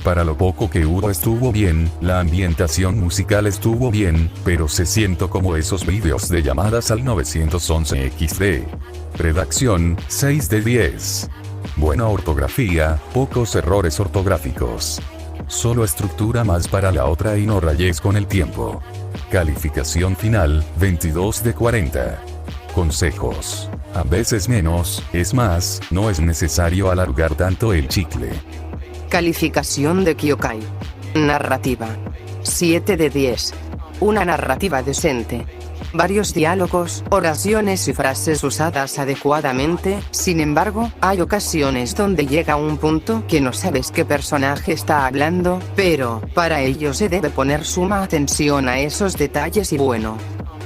Para lo poco que hubo estuvo bien, la ambientación musical estuvo bien, pero se siento como esos vídeos de llamadas al 911 XD. Redacción, 6 de 10. Buena ortografía, pocos errores ortográficos. Solo estructura más para la otra y no rayes con el tiempo. Calificación final, 22 de 40. Consejos. A veces menos, es más, no es necesario alargar tanto el chicle. Calificación de Kyokai. Narrativa. 7 de 10. Una narrativa decente. Varios diálogos, oraciones y frases usadas adecuadamente, sin embargo, hay ocasiones donde llega un punto que no sabes qué personaje está hablando, pero, para ello se debe poner suma atención a esos detalles y bueno.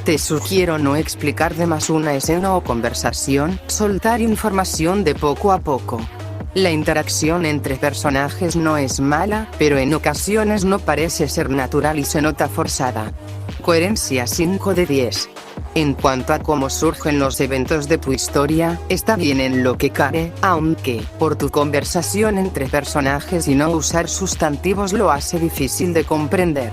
Te sugiero no explicar de más una escena o conversación, soltar información de poco a poco. La interacción entre personajes no es mala, pero en ocasiones no parece ser natural y se nota forzada. Coherencia 5 de 10. En cuanto a cómo surgen los eventos de tu historia, está bien en lo que cabe, aunque, por tu conversación entre personajes y no usar sustantivos lo hace difícil de comprender.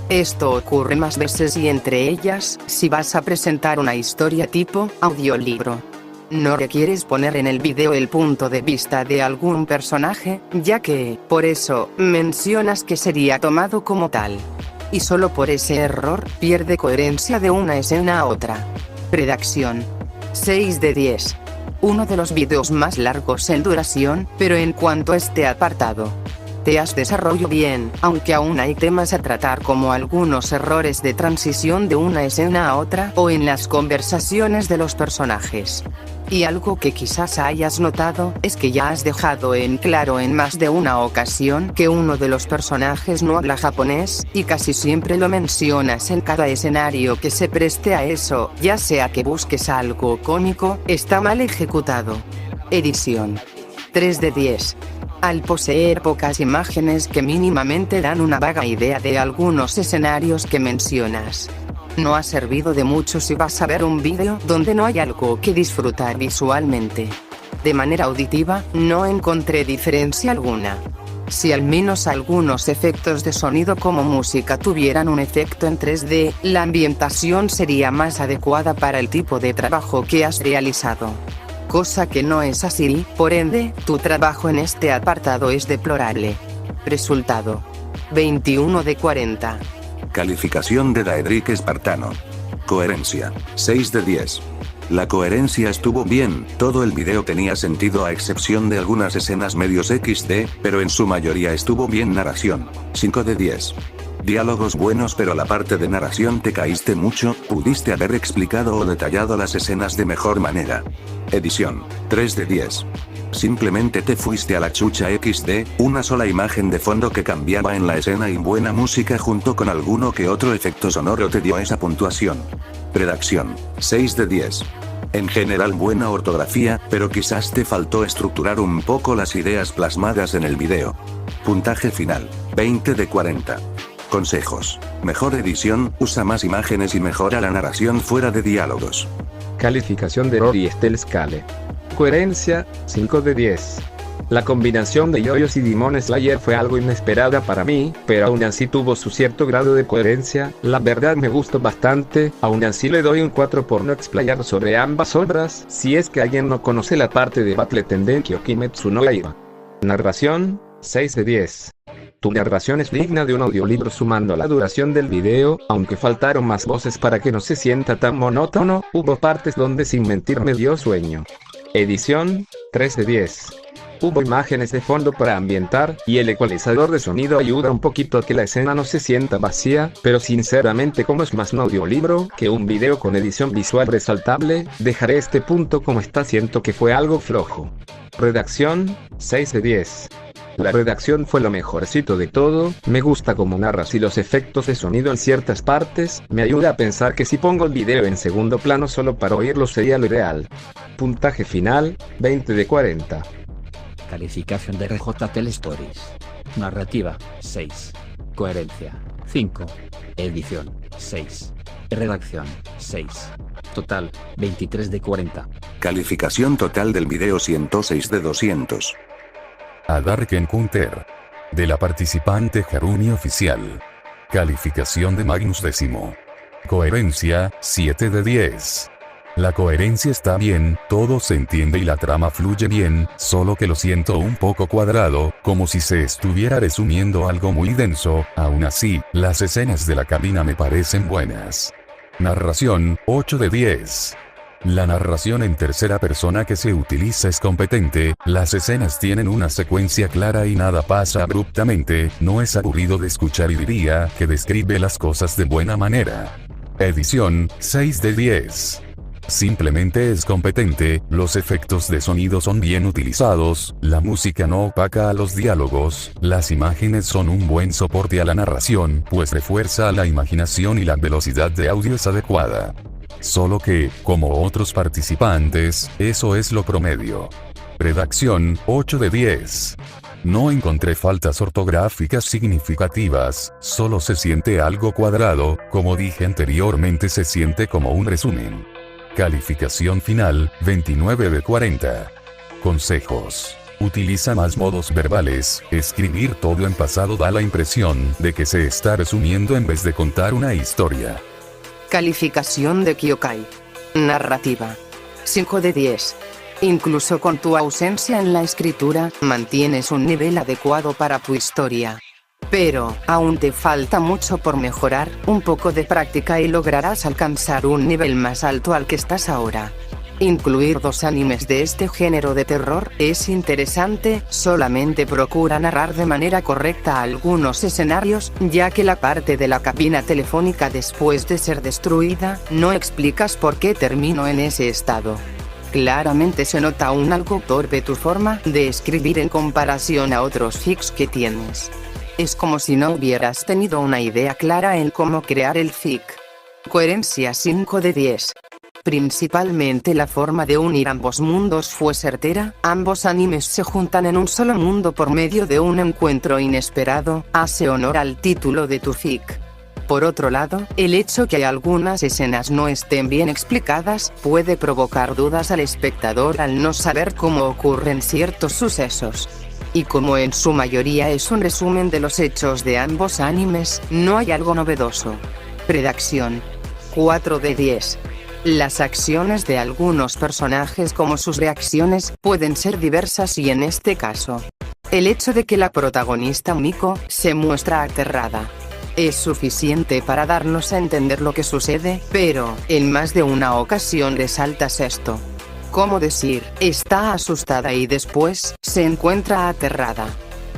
Esto ocurre más veces y entre ellas, si vas a presentar una historia tipo audiolibro. No requieres poner en el video el punto de vista de algún personaje, ya que, por eso, mencionas que sería tomado como tal. Y solo por ese error, pierde coherencia de una escena a otra. Redacción. 6 de 10. Uno de los videos más largos en duración, pero en cuanto a este apartado, te has desarrollado bien, aunque aún hay temas a tratar como algunos errores de transición de una escena a otra o en las conversaciones de los personajes. Y algo que quizás hayas notado, es que ya has dejado en claro en más de una ocasión que uno de los personajes no habla japonés, y casi siempre lo mencionas en cada escenario que se preste a eso, ya sea que busques algo cómico, está mal ejecutado. Edición. 3 de 10. Al poseer pocas imágenes que mínimamente dan una vaga idea de algunos escenarios que mencionas, no ha servido de mucho si vas a ver un vídeo donde no hay algo que disfrutar visualmente. De manera auditiva, no encontré diferencia alguna. Si al menos algunos efectos de sonido como música tuvieran un efecto en 3D, la ambientación sería más adecuada para el tipo de trabajo que has realizado. Cosa que no es así, por ende, tu trabajo en este apartado es deplorable. Resultado. 21 de 40. Calificación de Daedric Espartano. Coherencia. 6 de 10. La coherencia estuvo bien, todo el video tenía sentido a excepción de algunas escenas medios XD, pero en su mayoría estuvo bien. Narración. 5 de 10. Diálogos buenos, pero la parte de narración te caíste mucho, pudiste haber explicado o detallado las escenas de mejor manera. Edición. 3 de 10. Simplemente te fuiste a la chucha XD, una sola imagen de fondo que cambiaba en la escena y buena música junto con alguno que otro efecto sonoro te dio esa puntuación. Redacción. 6 de 10. En general buena ortografía, pero quizás te faltó estructurar un poco las ideas plasmadas en el video. Puntaje final. 20 de 40. Consejos. Mejor edición, usa más imágenes y mejora la narración fuera de diálogos. Calificación de Rory Estelle Scale. Coherencia, 5 de 10. La combinación de yoyos y Demon Slayer fue algo inesperada para mí, pero aún así tuvo su cierto grado de coherencia, la verdad me gustó bastante, aún así le doy un 4 por no explayar sobre ambas obras, si es que alguien no conoce la parte de Battle Tendenkyo Kimetsu no Yaiba. Narración, 6 de 10. Tu narración es digna de un audiolibro sumando la duración del video, aunque faltaron más voces para que no se sienta tan monótono, hubo partes donde sin mentir me dio sueño. Edición, 3 de 10. Hubo imágenes de fondo para ambientar, y el ecualizador de sonido ayuda un poquito a que la escena no se sienta vacía, pero sinceramente como es más un audiolibro que un video con edición visual resaltable, dejaré este punto como está, siento que fue algo flojo. Redacción, 6 de 10. La redacción fue lo mejorcito de todo, me gusta cómo narras y los efectos de sonido en ciertas partes, me ayuda a pensar que si pongo el video en segundo plano solo para oírlo sería lo ideal. Puntaje final, 20 de 40. Calificación de RJ Telestories. Narrativa, 6. Coherencia, 5. Edición, 6. Redacción, 6. Total, 23 de 40. Calificación total del video 106 de 200. A Dark Encounter. De la participante Harumi Oficial. Calificación de Magnus X. Coherencia, 7 de 10. La coherencia está bien, todo se entiende y la trama fluye bien, solo que lo siento un poco cuadrado, como si se estuviera resumiendo algo muy denso, aún así, las escenas de la cabina me parecen buenas. Narración, 8 de 10. La narración en tercera persona que se utiliza es competente, las escenas tienen una secuencia clara y nada pasa abruptamente, no es aburrido de escuchar y diría que describe las cosas de buena manera. Edición, 6 de 10. Simplemente es competente, los efectos de sonido son bien utilizados, la música no opaca a los diálogos, las imágenes son un buen soporte a la narración, pues refuerza a la imaginación y la velocidad de audio es adecuada. Solo que, como otros participantes, eso es lo promedio. Redacción, 8 de 10. No encontré faltas ortográficas significativas, solo se siente algo cuadrado, como dije anteriormente se siente como un resumen. Calificación final, 29 de 40. Consejos. Utiliza más modos verbales, escribir todo en pasado da la impresión de que se está resumiendo en vez de contar una historia. Calificación de Kyokai. Narrativa. 5 de 10. Incluso con tu ausencia en la escritura, mantienes un nivel adecuado para tu historia. Pero, aún te falta mucho por mejorar, un poco de práctica y lograrás alcanzar un nivel más alto al que estás ahora. Incluir 2 animes de este género de terror es interesante, solamente procura narrar de manera correcta algunos escenarios, ya que la parte de la cabina telefónica después de ser destruida, no explicas por qué terminó en ese estado. Claramente se nota un algo torpe tu forma de escribir en comparación a otros fics que tienes. Es como si no hubieras tenido una idea clara en cómo crear el fic. Coherencia 5 de 10. Principalmente la forma de unir ambos mundos fue certera, ambos animes se juntan en un solo mundo por medio de un encuentro inesperado, hace honor al título de tu fic. Por otro lado, el hecho que algunas escenas no estén bien explicadas, puede provocar dudas al espectador al no saber cómo ocurren ciertos sucesos. Y como en su mayoría es un resumen de los hechos de ambos animes, no hay algo novedoso. Redacción. 4 de 10. Las acciones de algunos personajes como sus reacciones, pueden ser diversas y en este caso, el hecho de que la protagonista Miko, se muestra aterrada. Es suficiente para darnos a entender lo que sucede, pero, en más de una ocasión resaltas esto. ¿Cómo decir, está asustada y después, se encuentra aterrada?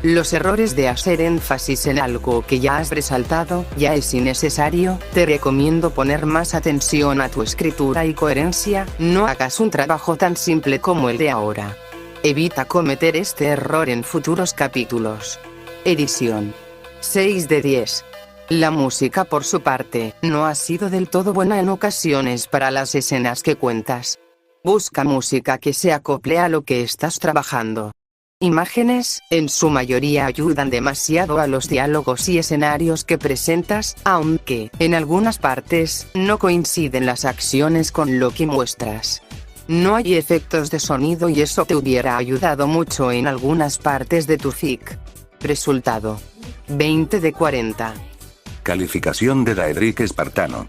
Los errores de hacer énfasis en algo que ya has resaltado, ya es innecesario. Te recomiendo poner más atención a tu escritura y coherencia, no hagas un trabajo tan simple como el de ahora. Evita cometer este error en futuros capítulos. Edición. 6 de 10. La música por su parte, no ha sido del todo buena en ocasiones para las escenas que cuentas. Busca música que se acople a lo que estás trabajando. Imágenes, en su mayoría ayudan demasiado a los diálogos y escenarios que presentas, aunque, en algunas partes, no coinciden las acciones con lo que muestras. No hay efectos de sonido y eso te hubiera ayudado mucho en algunas partes de tu fic. Resultado. 20 de 40. Calificación de Daedric Espartano.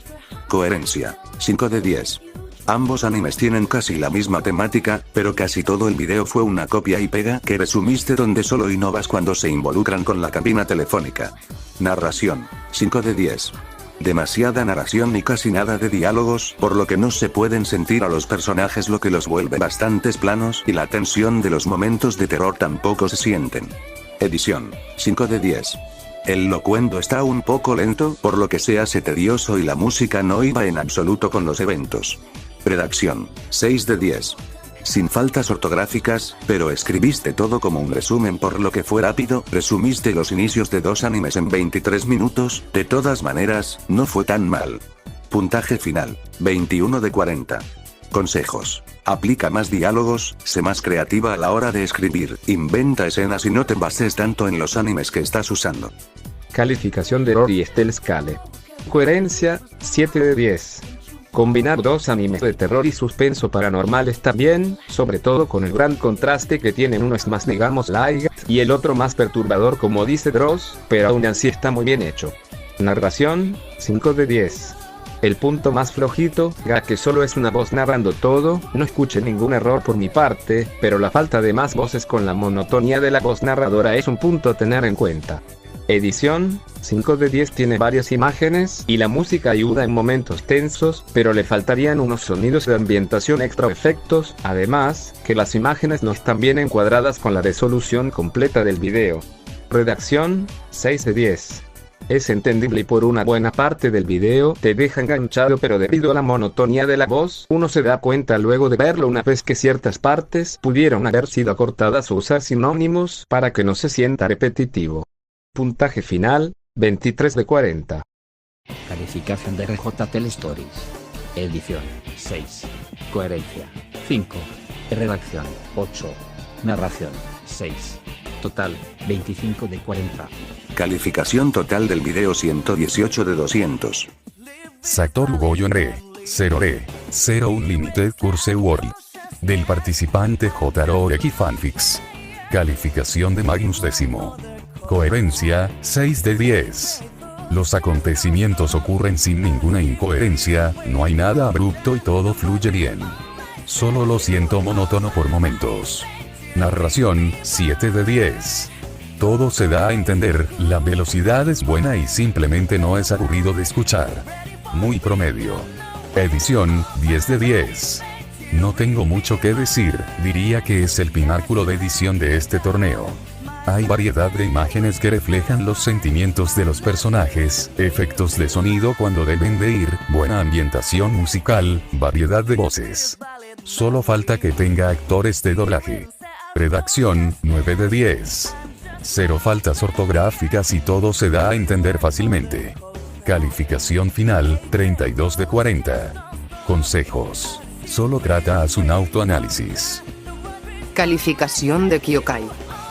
Coherencia. 5 de 10. Ambos animes tienen casi la misma temática, pero casi todo el video fue una copia y pega que resumiste donde solo innovas cuando se involucran con la cabina telefónica. Narración. 5 de 10. Demasiada narración y casi nada de diálogos, por lo que no se pueden sentir a los personajes, lo que los vuelve bastantes planos, y la tensión de los momentos de terror tampoco se sienten. Edición. 5 de 10. El locuendo está un poco lento, por lo que se hace tedioso y la música no iba en absoluto con los eventos. Redacción. 6 de 10. Sin faltas ortográficas, pero escribiste todo como un resumen, por lo que fue rápido. Resumiste los inicios de 2 animes en 23 minutos, de todas maneras, no fue tan mal. Puntaje final. 21 de 40. Consejos. Aplica más diálogos, sé más creativa a la hora de escribir, inventa escenas y no te bases tanto en los animes que estás usando. Calificación de Rory Estelle Scale. Coherencia, 7 de 10. Combinar dos animes de terror y suspenso paranormal está bien, sobre todo con el gran contraste que tienen. Uno es más, digamos, light, y el otro más perturbador, como dice Dross, pero aún así está muy bien hecho. Narración, 5 de 10. El punto más flojito, ya que solo es una voz narrando todo, no escuché ningún error por mi parte, pero la falta de más voces con la monotonía de la voz narradora es un punto a tener en cuenta. Edición, 5 de 10. Tiene varias imágenes, y la música ayuda en momentos tensos, pero le faltarían unos sonidos de ambientación extra efectos, además, que las imágenes no están bien encuadradas con la resolución completa del video. Redacción, 6 de 10. Es entendible y por una buena parte del video te deja enganchado, pero debido a la monotonía de la voz, uno se da cuenta luego de verlo una vez que ciertas partes pudieron haber sido acortadas o usar sinónimos para que no se sienta repetitivo. Puntaje final, 23 de 40. Calificación de RJ Telestories. Edición, 6. Coherencia, 5. Redacción, 8. Narración, 6. Total, 25 de 40. Calificación total del video 118 de 200. Satoru Goyon-re, 0re, 0 Unlimited Curse World. Del participante JROX Fanfics. Calificación de Magnus X. Coherencia, 6 de 10. Los acontecimientos ocurren sin ninguna incoherencia, no hay nada abrupto y todo fluye bien. Solo lo siento monótono por momentos. Narración, 7 de 10. Todo se da a entender, la velocidad es buena y simplemente no es aburrido de escuchar. Muy promedio. Edición, 10 de 10. No tengo mucho que decir, diría que es el pináculo de edición de este torneo. Hay variedad de imágenes que reflejan los sentimientos de los personajes, efectos de sonido cuando deben de ir, buena ambientación musical, variedad de voces. Solo falta que tenga actores de doblaje. Redacción, 9 de 10. Cero faltas ortográficas y todo se da a entender fácilmente. Calificación final, 32 de 40. Consejos. Solo trata haz un autoanálisis. Calificación de Kyokai.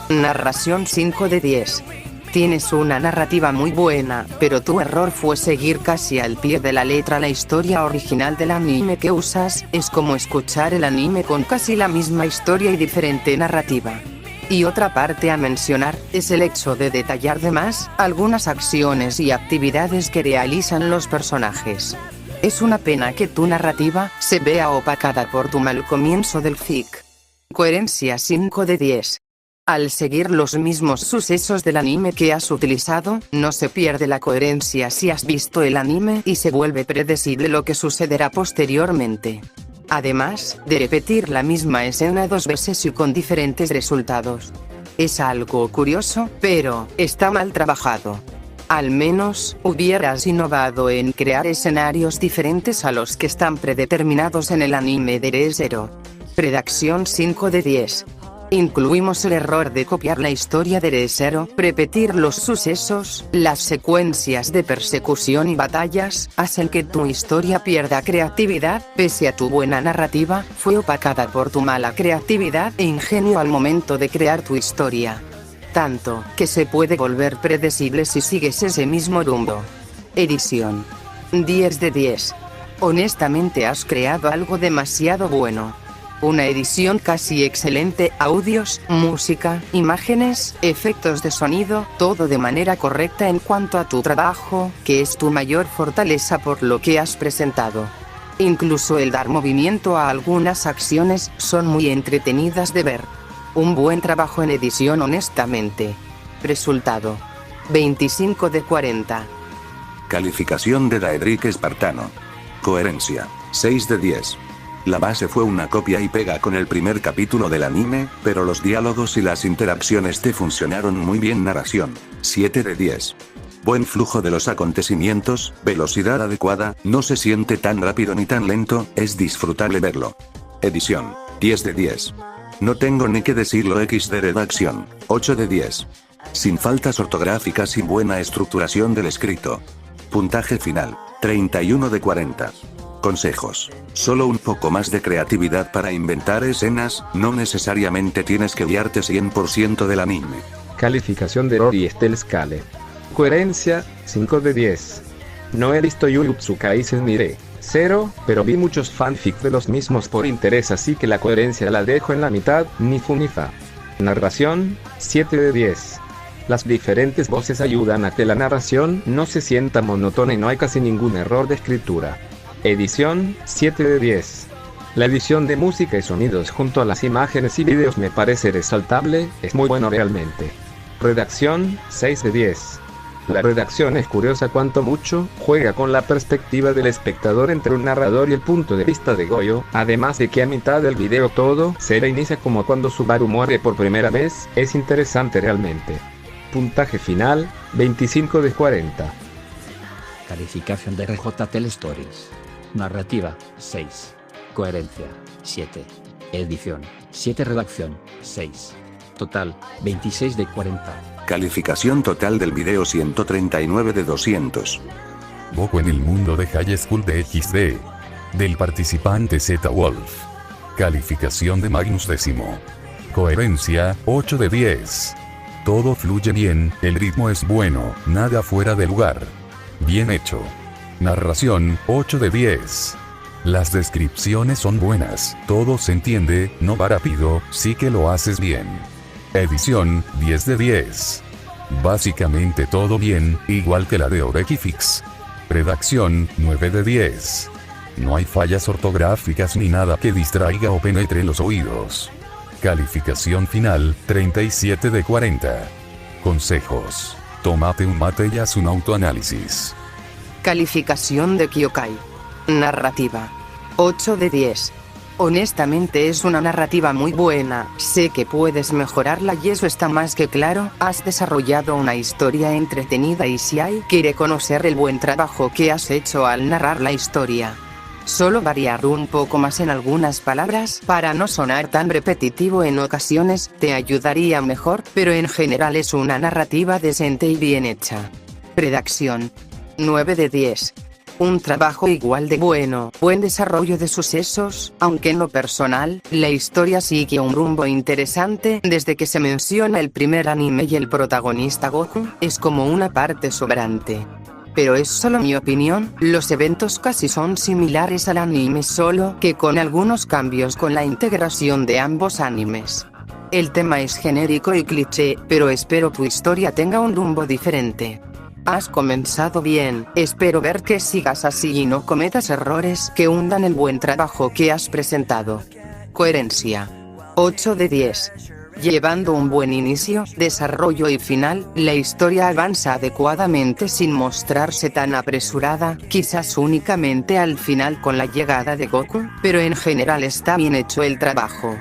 Narración 5 de 10. Tienes una narrativa muy buena, pero tu error fue seguir casi al pie de la letra la historia original del anime que usas. Es como escuchar el anime con casi la misma historia y diferente narrativa. Y otra parte a mencionar, es el hecho de detallar de más algunas acciones y actividades que realizan los personajes. Es una pena que tu narrativa se vea opacada por tu mal comienzo del fic. Coherencia 5 de 10. Al seguir los mismos sucesos del anime que has utilizado, no se pierde la coherencia si has visto el anime y se vuelve predecible lo que sucederá posteriormente. Además de repetir la misma escena 2 veces y con diferentes resultados. Es algo curioso, pero está mal trabajado. Al menos, hubieras innovado en crear escenarios diferentes a los que están predeterminados en el anime de Re:Zero. Redacción 5 de 10. Incluimos el error de copiar la historia de Re:Zero, repetir los sucesos, las secuencias de persecución y batallas, hacen que tu historia pierda creatividad, pese a tu buena narrativa, fue opacada por tu mala creatividad e ingenio al momento de crear tu historia. Tanto, que se puede volver predecible si sigues ese mismo rumbo. Edición. 10 de 10. Honestamente has creado algo demasiado bueno. Una edición casi excelente, audios, música, imágenes, efectos de sonido, todo de manera correcta en cuanto a tu trabajo, que es tu mayor fortaleza por lo que has presentado. Incluso el dar movimiento a algunas acciones son muy entretenidas de ver. Un buen trabajo en edición honestamente. Resultado. 25 de 40. Calificación de Daedric Espartano. Coherencia. 6 de 10. La base fue una copia y pega con el primer capítulo del anime, pero los diálogos y las interacciones te funcionaron muy bien. Narración. 7 de 10. Buen flujo de los acontecimientos, velocidad adecuada, no se siente tan rápido ni tan lento, es disfrutable verlo. Edición. 10 de 10. No tengo ni que decirlo. X de redacción. 8 de 10. Sin faltas ortográficas y buena estructuración del escrito. Puntaje final. 31 de 40. Consejos. Solo un poco más de creatividad para inventar escenas, no necesariamente tienes que guiarte 100% del anime. Calificación de Rory Estelle Scale. Coherencia, 5 de 10. No he visto Jujutsu Kaisen Mire, 0, pero vi muchos fanfics de los mismos por interés, así que la coherencia la dejo en la mitad, ni fu ni fa. Narración, 7 de 10. Las diferentes voces ayudan a que la narración no se sienta monótona y no hay casi ningún error de escritura. Edición, 7 de 10. La edición de música y sonidos junto a las imágenes y videos me parece resaltable, es muy bueno realmente. Redacción, 6 de 10. La redacción es curiosa cuanto mucho, juega con la perspectiva del espectador entre un narrador y el punto de vista de Goyo, además de que a mitad del video todo se reinicia como cuando Subaru muere por primera vez, es interesante realmente. Puntaje final, 25 de 40. Calificación de RJ Telestories. Narrativa, 6. Coherencia, 7. Edición, 7. Redacción, 6. Total, 26 de 40. Calificación total del video 139 de 200. Boku en el mundo de High School de XD. Del participante Z Wolf. Calificación de Magnus Décimo. Coherencia, 8 de 10. Todo fluye bien, el ritmo es bueno, nada fuera de lugar. Bien hecho. Narración, 8 de 10. Las descripciones son buenas, todo se entiende, no va rápido, sí que lo haces bien. Edición, 10 de 10. Básicamente todo bien, igual que la de Orekifix. Redacción, 9 de 10. No hay fallas ortográficas ni nada que distraiga o penetre los oídos. Calificación final, 37 de 40. Consejos. Tómate un mate y haz un autoanálisis. Calificación de Kyokai. Narrativa. 8 de 10. Honestamente es una narrativa muy buena, sé que puedes mejorarla y eso está más que claro, has desarrollado una historia entretenida y si hay que reconocer el buen trabajo que has hecho al narrar la historia. Solo variar un poco más en algunas palabras para no sonar tan repetitivo en ocasiones te ayudaría mejor, pero en general es una narrativa decente y bien hecha. Redacción. 9 de 10. Un trabajo igual de bueno, buen desarrollo de sucesos, aunque en lo personal, la historia sigue un rumbo interesante desde que se menciona el primer anime y el protagonista Goku, es como una parte sobrante. Pero es solo mi opinión, los eventos casi son similares al anime solo que con algunos cambios con la integración de ambos animes. El tema es genérico y cliché, pero espero tu historia tenga un rumbo diferente. Has comenzado bien, espero ver que sigas así y no cometas errores que hundan el buen trabajo que has presentado. Coherencia. 8 de 10. Llevando un buen inicio, desarrollo y final, la historia avanza adecuadamente sin mostrarse tan apresurada, quizás únicamente al final con la llegada de Goku, pero en general está bien hecho el trabajo.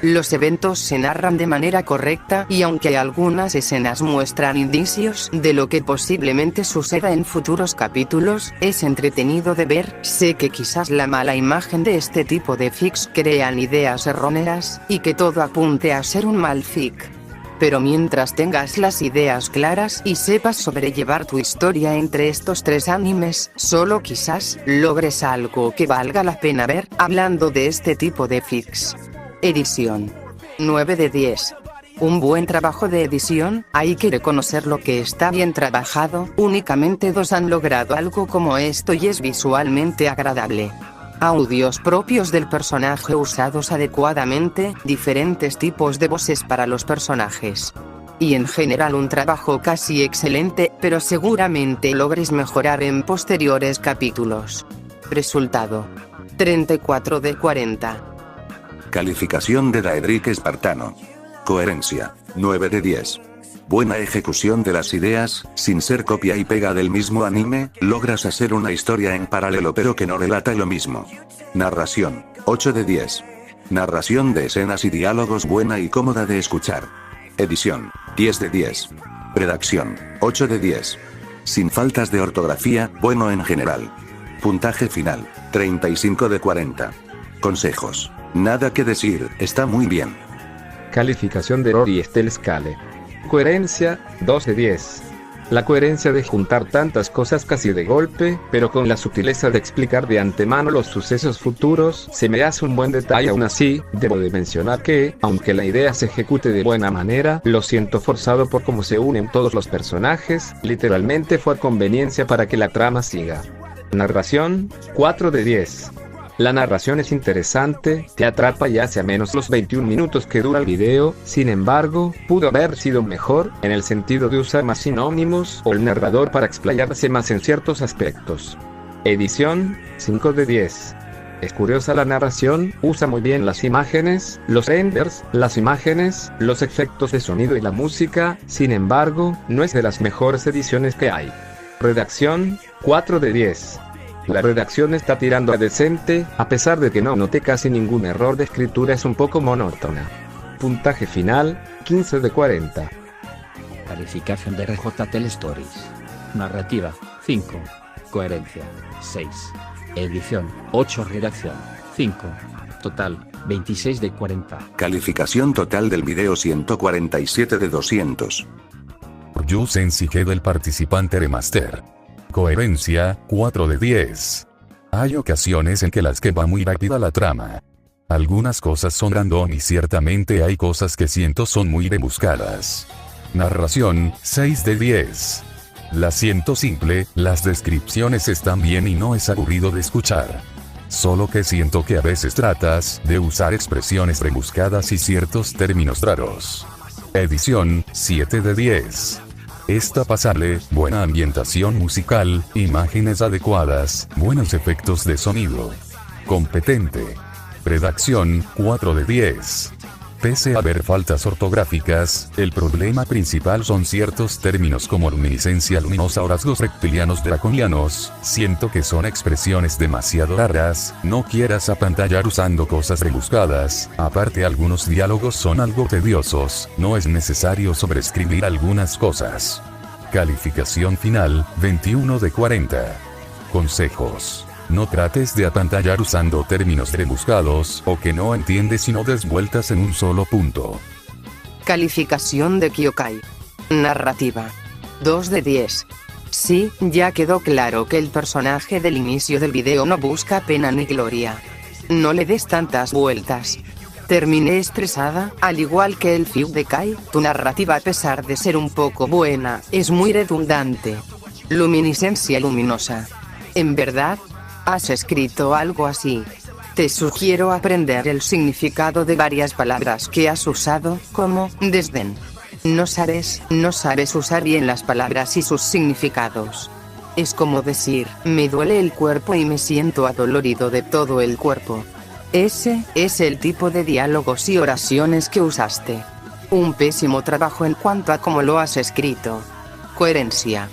Los eventos se narran de manera correcta y aunque algunas escenas muestran indicios de lo que posiblemente suceda en futuros capítulos, es entretenido de ver. Sé que quizás la mala imagen de este tipo de fics crean ideas erróneas, y que todo apunte a ser un mal fic. Pero mientras tengas las ideas claras y sepas sobrellevar tu historia entre estos tres animes, solo quizás logres algo que valga la pena ver. Hablando de este tipo de fics. Edición. 9 de 10. Un buen trabajo de edición, hay que reconocer lo que está bien trabajado, únicamente dos han logrado algo como esto y es visualmente agradable. Audios propios del personaje usados adecuadamente, diferentes tipos de voces para los personajes. Y en general un trabajo casi excelente, pero seguramente logres mejorar en posteriores capítulos. Resultado. 34 de 40. Calificación de Daedric Espartano. Coherencia. 9 de 10. Buena ejecución de las ideas, sin ser copia y pega del mismo anime, logras hacer una historia en paralelo pero que no relata lo mismo. Narración. 8 de 10. Narración de escenas y diálogos buena y cómoda de escuchar. Edición. 10 de 10. Redacción. 8 de 10. Sin faltas de ortografía, bueno en general. Puntaje final. 35 de 40. Consejos. Nada que decir, está muy bien. Calificación de Rory Estelle Scale. Coherencia, 2 de 10. La coherencia de juntar tantas cosas casi de golpe, pero con la sutileza de explicar de antemano los sucesos futuros, se me hace un buen detalle. Aún así, debo de mencionar que, aunque la idea se ejecute de buena manera, lo siento forzado por cómo se unen todos los personajes, literalmente fue a conveniencia para que la trama siga. Narración, 4 de 10. La narración es interesante, te atrapa y hace a menos los 21 minutos que dura el video, sin embargo, pudo haber sido mejor, en el sentido de usar más sinónimos o el narrador para explayarse más en ciertos aspectos. Edición, 5 de 10. Es curiosa la narración, usa muy bien las imágenes, los renders, las imágenes, los efectos de sonido y la música, sin embargo, no es de las mejores ediciones que hay. Redacción, 4 de 10. La redacción está tirando a decente, a pesar de que no noté casi ningún error de escritura, es un poco monótona. Puntaje final, 15 de 40. Calificación de RJ Telestories. Narrativa, 5. Coherencia, 6. Edición, 8. Redacción, 5. Total, 26 de 40. Calificación total del video 147 de 200. Yu Sensei del participante remaster. Coherencia, 4 de 10. Hay ocasiones en que las que va muy rápida la trama. Algunas cosas son random y ciertamente hay cosas que siento son muy rebuscadas. Narración, 6 de 10. La siento simple, las descripciones están bien y no es aburrido de escuchar. Solo que siento que a veces tratas de usar expresiones rebuscadas y ciertos términos raros. Edición, 7 de 10. Está pasable, buena ambientación musical, imágenes adecuadas, buenos efectos de sonido. Competente. Redacción, 4 de 10. Pese a haber faltas ortográficas, el problema principal son ciertos términos como luminiscencia luminosa o rasgos reptilianos draconianos, siento que son expresiones demasiado raras, no quieras apantallar usando cosas rebuscadas, aparte algunos diálogos son algo tediosos, no es necesario sobreescribir algunas cosas. Calificación final, 21 de 40. Consejos. No trates de apantallar usando términos rebuscados o que no entiendes y no des vueltas en un solo punto. Calificación de Kyokai. Narrativa. 2 de 10. Sí, ya quedó claro que el personaje del inicio del video no busca pena ni gloria. No le des tantas vueltas. Terminé estresada, al igual que el fic de Kai, tu narrativa a pesar de ser un poco buena, es muy redundante. Luminiscencia luminosa. ¿En verdad? ¿Has escrito algo así? Te sugiero aprender el significado de varias palabras que has usado, como desdén. No sabes usar bien las palabras y sus significados. Es como decir, me duele el cuerpo y me siento adolorido de todo el cuerpo. Ese es el tipo de diálogos y oraciones que usaste. Un pésimo trabajo en cuanto a cómo lo has escrito. Coherencia.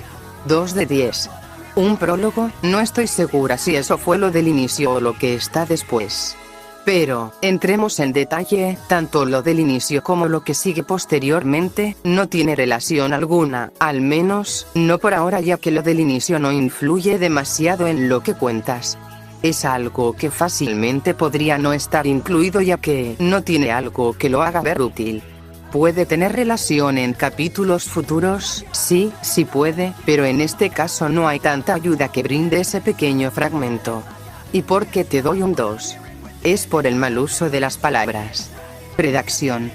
2 de 10. Un prólogo, no estoy segura si eso fue lo del inicio o lo que está después. Pero, entremos en detalle, tanto lo del inicio como lo que sigue posteriormente, no tiene relación alguna, al menos, no por ahora, ya que lo del inicio no influye demasiado en lo que cuentas. Es algo que fácilmente podría no estar incluido ya que no tiene algo que lo haga ver útil. ¿Puede tener relación en capítulos futuros? Sí puede, pero en este caso no hay tanta ayuda que brinde ese pequeño fragmento. ¿Y por qué te doy un 2? Es por el mal uso de las palabras. Redacción.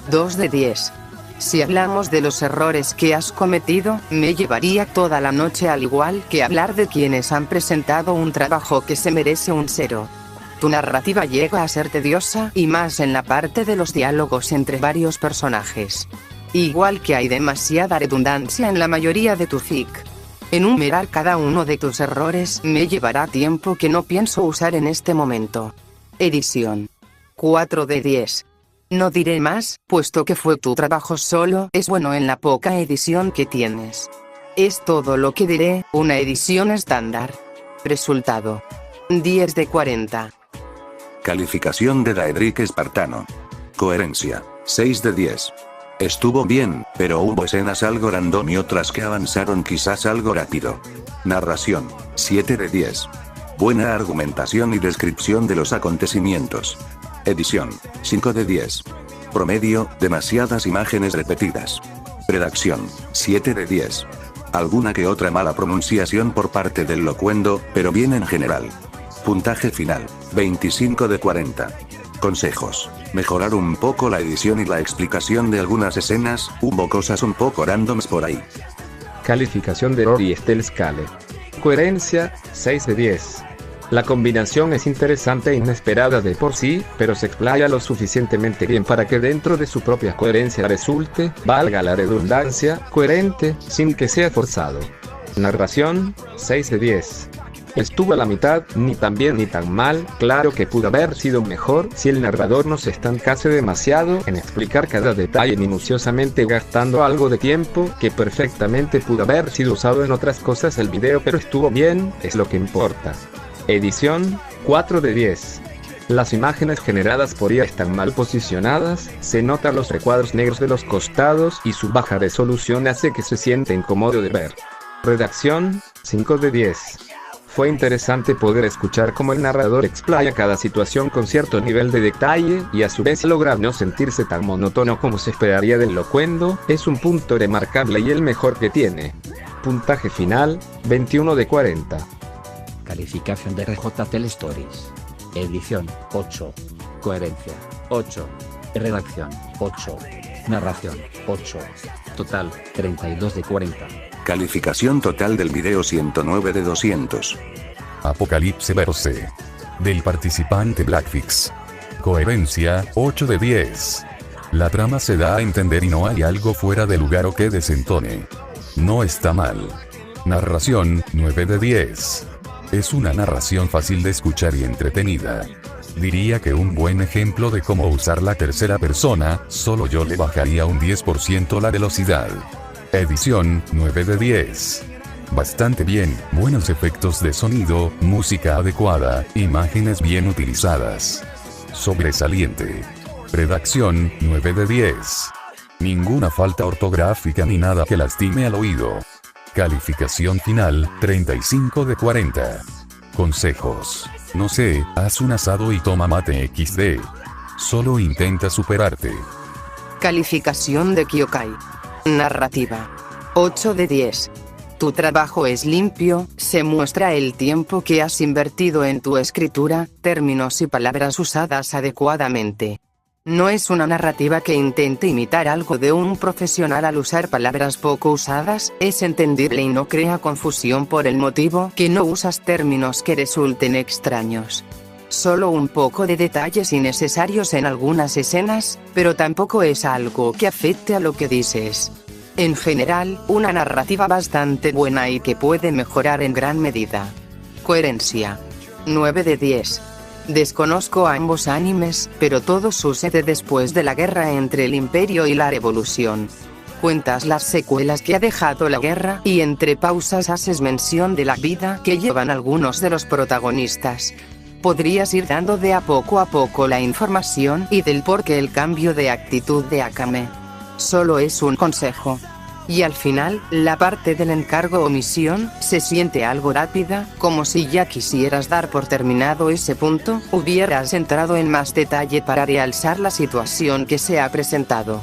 2 de 10. Si hablamos de los errores que has cometido, me llevaría toda la noche, al igual que hablar de quienes han presentado un trabajo que se merece un 0. Tu narrativa llega a ser tediosa, y más en la parte de los diálogos entre varios personajes. Igual que hay demasiada redundancia en la mayoría de tu fic. Enumerar cada uno de tus errores me llevará tiempo que no pienso usar en este momento. Edición. 4 de 10. No diré más, puesto que fue tu trabajo solo, es bueno en la poca edición que tienes. Es todo lo que diré, una edición estándar. Resultado. 10 de 40. Calificación de Daedric Espartano. Coherencia. 6 de 10. Estuvo bien, pero hubo escenas algo random y otras que avanzaron quizás algo rápido. Narración. 7 de 10. Buena argumentación y descripción de los acontecimientos. Edición. 5 de 10. Promedio, demasiadas imágenes repetidas. Redacción. 7 de 10. Alguna que otra mala pronunciación por parte del locuendo, pero bien en general. Puntaje final. 25 de 40. Consejos. Mejorar un poco la edición y la explicación de algunas escenas, hubo cosas un poco randoms por ahí. Calificación de Rory Estelle Scale. Coherencia, 6 de 10. La combinación es interesante e inesperada de por sí, pero se explaya lo suficientemente bien para que dentro de su propia coherencia resulte, valga la redundancia, coherente, sin que sea forzado. Narración, 6 de 10. Estuvo a la mitad, ni tan bien ni tan mal, claro que pudo haber sido mejor si el narrador no se estancase demasiado en explicar cada detalle minuciosamente gastando algo de tiempo que perfectamente pudo haber sido usado en otras cosas del video, pero estuvo bien, es lo que importa. Edición, 4 de 10. Las imágenes generadas por IA están mal posicionadas, se notan los recuadros negros de los costados y su baja resolución hace que se sienta incómodo de ver. Redacción, 5 de 10. Fue interesante poder escuchar cómo el narrador explaya cada situación con cierto nivel de detalle y a su vez lograr no sentirse tan monótono como se esperaría del locuendo, es un punto remarcable y el mejor que tiene. Puntaje final, 21 de 40. Calificación de RJ Telestories. Edición, 8. Coherencia, 8. Redacción, 8. Narración, 8. Total, 32 de 40. Calificación total del video 109 de 200. Apocalipse Verse. Del participante Blackfix. Coherencia, 8 de 10. La trama se da a entender y no hay algo fuera de lugar o que desentone. No está mal. Narración, 9 de 10. Es una narración fácil de escuchar y entretenida. Diría que un buen ejemplo de cómo usar la tercera persona, solo yo le bajaría un 10% la velocidad. Edición, 9 de 10. Bastante bien, buenos efectos de sonido, música adecuada, imágenes bien utilizadas. Sobresaliente. Redacción, 9 de 10. Ninguna falta ortográfica ni nada que lastime al oído. Calificación final, 35 de 40. Consejos. No sé, haz un asado y toma mate XD. Solo intenta superarte. Calificación de Kyokai. Narrativa. 8 de 10. Tu trabajo es limpio, se muestra el tiempo que has invertido en tu escritura, términos y palabras usadas adecuadamente. No es una narrativa que intente imitar algo de un profesional al usar palabras poco usadas, es entendible y no crea confusión por el motivo que no usas términos que resulten extraños. Solo un poco de detalles innecesarios en algunas escenas, pero tampoco es algo que afecte a lo que dices. En general, una narrativa bastante buena y que puede mejorar en gran medida. Coherencia. 9 de 10. Desconozco ambos animes, pero todo sucede después de la guerra entre el Imperio y la Revolución. Cuentas las secuelas que ha dejado la guerra y entre pausas haces mención de la vida que llevan algunos de los protagonistas. Podrías ir dando de a poco la información y del por qué el cambio de actitud de Akame. Solo es un consejo. Y al final, la parte del encargo o misión, se siente algo rápida, como si ya quisieras dar por terminado ese punto, hubieras entrado en más detalle para realzar la situación que se ha presentado.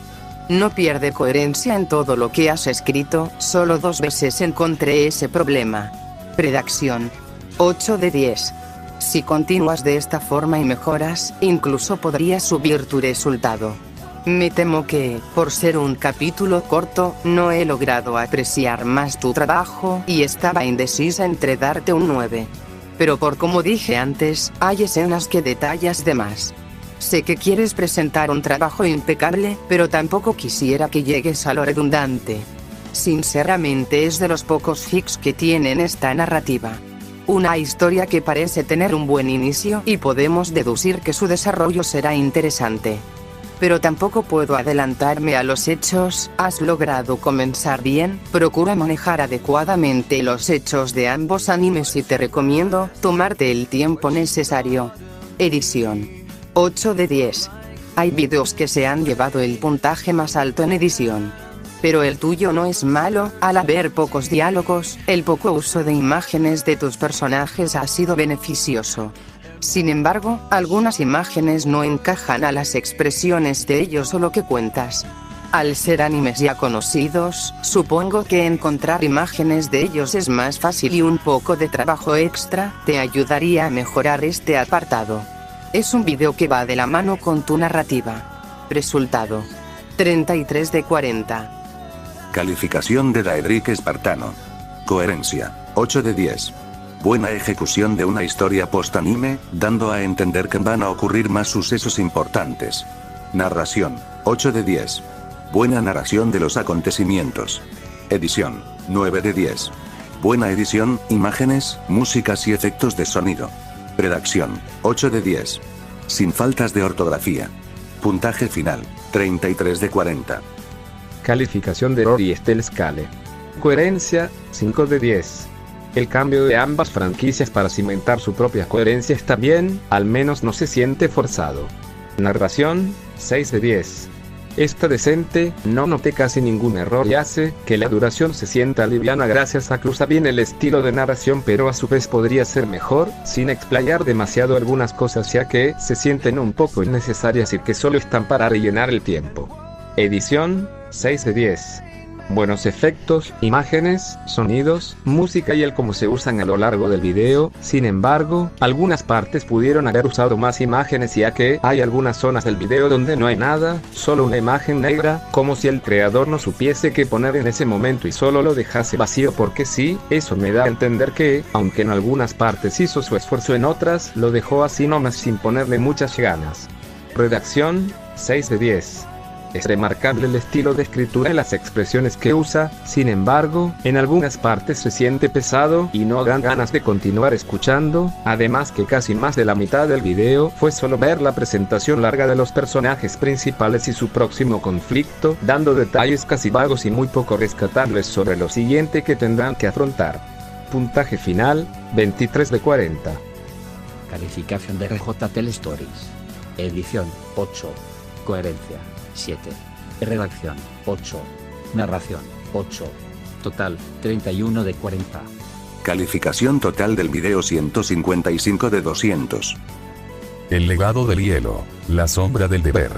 No pierde coherencia en todo lo que has escrito, solo 2 veces encontré ese problema. Redacción. 8 de 10. Si continúas de esta forma y mejoras, incluso podrías subir tu resultado. Me temo que, por ser un capítulo corto, no he logrado apreciar más tu trabajo y estaba indecisa entre darte un 9. Pero por como dije antes, hay escenas que detallas de más. Sé que quieres presentar un trabajo impecable, pero tampoco quisiera que llegues a lo redundante. Sinceramente es de los pocos hicks que tienen esta narrativa. Una historia que parece tener un buen inicio y podemos deducir que su desarrollo será interesante. Pero tampoco puedo adelantarme a los hechos. Has logrado comenzar bien, procura manejar adecuadamente los hechos de ambos animes y te recomiendo tomarte el tiempo necesario. Edición. 8 de 10. Hay videos que se han llevado el puntaje más alto en edición. Pero el tuyo no es malo. Al haber pocos diálogos, el poco uso de imágenes de tus personajes ha sido beneficioso. Sin embargo, algunas imágenes no encajan a las expresiones de ellos o lo que cuentas. Al ser animes ya conocidos, supongo que encontrar imágenes de ellos es más fácil y un poco de trabajo extra te ayudaría a mejorar este apartado. Es un video que va de la mano con tu narrativa. Resultado. 33 de 40. Calificación de Daedric Espartano. Coherencia. 8 de 10. Buena ejecución de una historia post-anime, dando a entender que van a ocurrir más sucesos importantes. Narración. 8 de 10. Buena narración de los acontecimientos. Edición. 9 de 10. Buena edición, imágenes, músicas y efectos de sonido. Redacción. 8 de 10. Sin faltas de ortografía. Puntaje final. 33 de 40. Calificación de Rory Estelle Scale. Coherencia, 5 de 10. El cambio de ambas franquicias para cimentar su propia coherencia está bien, al menos no se siente forzado. Narración, 6 de 10. Está decente, no noté casi ningún error y hace que la duración se sienta liviana gracias a que usa bien el estilo de narración, pero a su vez podría ser mejor, sin explayar demasiado algunas cosas ya que se sienten un poco innecesarias y que solo están para rellenar el tiempo. Edición, 6 de 10. Buenos efectos, imágenes, sonidos, música y el cómo se usan a lo largo del video. Sin embargo, algunas partes pudieron haber usado más imágenes ya que hay algunas zonas del video donde no hay nada, solo una imagen negra, como si el creador no supiese qué poner en ese momento y solo lo dejase vacío porque sí. Eso me da a entender que, aunque en algunas partes hizo su esfuerzo, en otras lo dejó así nomás sin ponerle muchas ganas. Redacción, 6 de 10. Es remarcable el estilo de escritura y las expresiones que usa, sin embargo, en algunas partes se siente pesado y no dan ganas de continuar escuchando, además que casi más de la mitad del video fue solo ver la presentación larga de los personajes principales y su próximo conflicto, dando detalles casi vagos y muy poco rescatables sobre lo siguiente que tendrán que afrontar. Puntaje final, 23 de 40. Calificación de RJ Telestories. Edición, 8. Coherencia, 7. Redacción, 8. Narración, 8. Total, 31 de 40. Calificación total del video 155 de 200. El legado del hielo, la sombra del deber.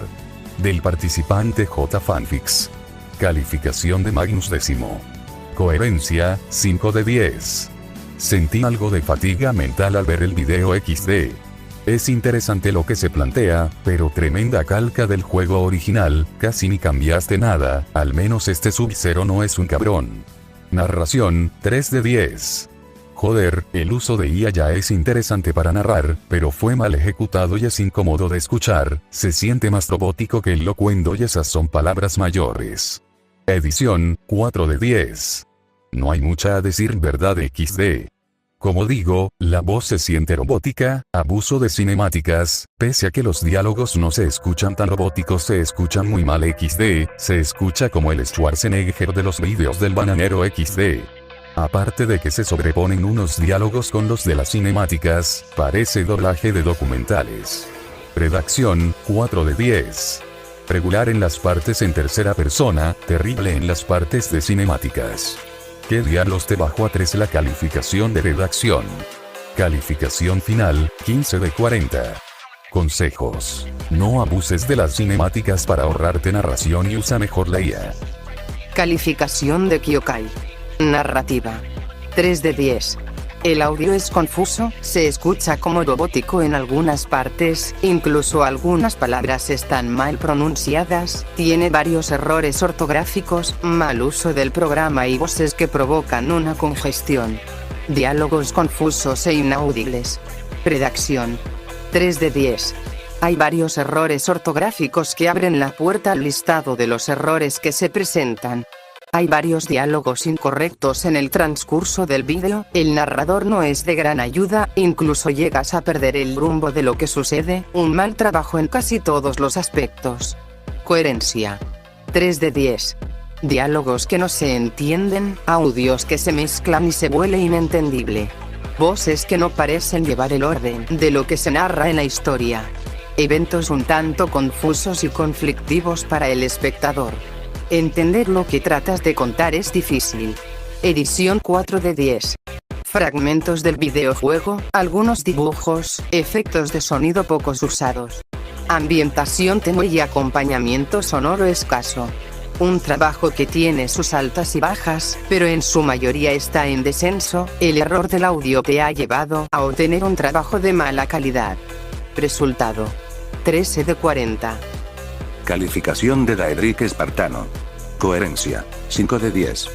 Del participante J Fanfics. Calificación de Magnus X. Coherencia, 5 de 10. Sentí algo de fatiga mental al ver el video XD. Es interesante lo que se plantea, pero tremenda calca del juego original, casi ni cambiaste nada, al menos este Sub-Zero no es un cabrón. Narración, 3 de 10. Joder, el uso de IA ya es interesante para narrar, pero fue mal ejecutado y es incómodo de escuchar, se siente más robótico que el locuendo y esas son palabras mayores. Edición, 4 de 10. No hay mucha a decir verdad XD. Como digo, la voz se siente robótica, abuso de cinemáticas, pese a que los diálogos no se escuchan tan robóticos, se escuchan muy mal XD, se escucha como el Schwarzenegger de los vídeos del bananero XD. Aparte de que se sobreponen unos diálogos con los de las cinemáticas, parece doblaje de documentales. Redacción, 4 de 10. Regular en las partes en tercera persona, terrible en las partes de cinemáticas. ¿Qué diablos te bajó a 3 la calificación de redacción? Calificación final, 15 de 40. Consejos. No abuses de las cinemáticas para ahorrarte narración y usa mejor la IA. Calificación de Kyokai. Narrativa. 3 de 10. El audio es confuso, se escucha como robótico en algunas partes, incluso algunas palabras están mal pronunciadas, tiene varios errores ortográficos, mal uso del programa y voces que provocan una congestión. Diálogos confusos e inaudibles. Redacción. 3 de 10. Hay varios errores ortográficos que abren la puerta al listado de los errores que se presentan. Hay varios diálogos incorrectos en el transcurso del vídeo, el narrador no es de gran ayuda, incluso llegas a perder el rumbo de lo que sucede, un mal trabajo en casi todos los aspectos. Coherencia. 3 de 10. Diálogos que no se entienden, audios que se mezclan y se vuelve inentendible. Voces que no parecen llevar el orden de lo que se narra en la historia. Eventos un tanto confusos y conflictivos para el espectador. Entender lo que tratas de contar es difícil. Edición 4 de 10. Fragmentos del videojuego, algunos dibujos, efectos de sonido pocos usados. Ambientación tenue y acompañamiento sonoro escaso. Un trabajo que tiene sus altas y bajas, pero en su mayoría está en descenso. El error del audio te ha llevado a obtener un trabajo de mala calidad. Resultado. 13 de 40. Calificación de Daedric Espartano. Coherencia, 5 de 10.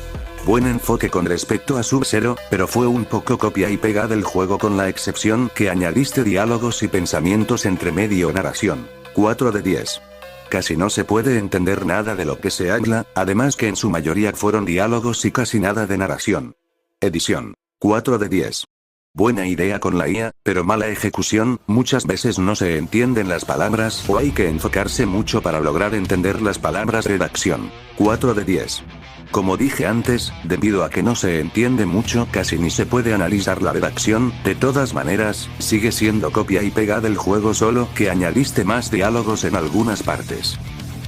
Buen enfoque con respecto a Sub-Zero, pero fue un poco copia y pega del juego con la excepción que añadiste diálogos y pensamientos entre medio narración. 4 de 10. Casi no se puede entender nada de lo que se habla, además que en su mayoría fueron diálogos y casi nada de narración. Edición. 4 de 10. Buena idea con la IA, pero mala ejecución, muchas veces no se entienden las palabras o hay que enfocarse mucho para lograr entender las palabras. Redacción. 4 de 10. Como dije antes, debido a que no se entiende mucho, casi ni se puede analizar la redacción, de todas maneras, sigue siendo copia y pega del juego solo que añadiste más diálogos en algunas partes.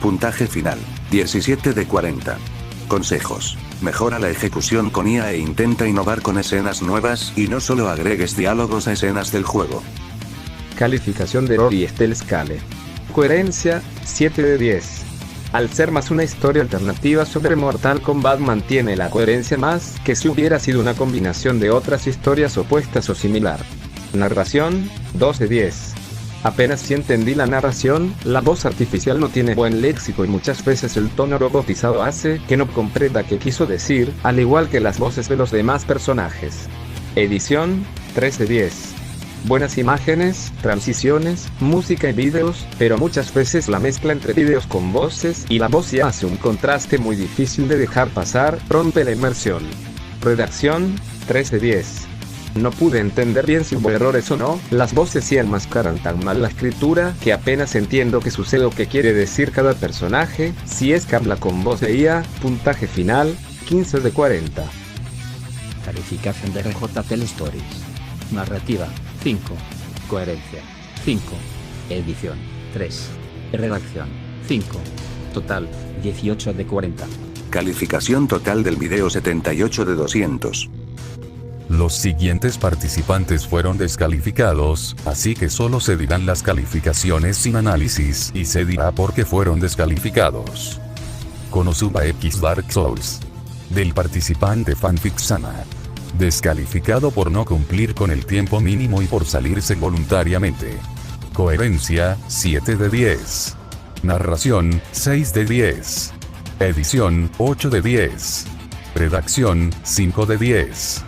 Puntaje final. 17 de 40. Consejos. Mejora la ejecución con IA e intenta innovar con escenas nuevas y no solo agregues diálogos a escenas del juego. Calificación de Rory Estelle Scale. Coherencia, 7 de 10. Al ser más una historia alternativa sobre Mortal Kombat mantiene la coherencia más que si hubiera sido una combinación de otras historias opuestas o similar. Narración, 2 de 10. Apenas si entendí la narración, la voz artificial no tiene buen léxico y muchas veces el tono robotizado hace que no comprenda qué quiso decir, al igual que las voces de los demás personajes. Edición, 3 de 10. Buenas imágenes, transiciones, música y vídeos, pero muchas veces la mezcla entre vídeos con voces y la voz ya hace un contraste muy difícil de dejar pasar, rompe la inmersión. Redacción, 3 de 10. No pude entender bien si hubo errores o no, las voces sí enmascaran tan mal la escritura que apenas entiendo qué sucede o qué quiere decir cada personaje, si es que habla con voz de IA. Puntaje final, 15 de 40. Calificación de RJ Tell Stories. Narrativa, 5. Coherencia, 5. Edición, 3. Redacción, 5. Total, 18 de 40. Calificación total del video 78 de 200. Los siguientes participantes fueron descalificados, así que solo se dirán las calificaciones sin análisis y se dirá por qué fueron descalificados. Konosuba X Dark Souls. Del participante Fanfic Sama. Descalificado por no cumplir con el tiempo mínimo y por salirse voluntariamente. Coherencia, 7 de 10. Narración, 6 de 10. Edición, 8 de 10. Redacción, 5 de 10.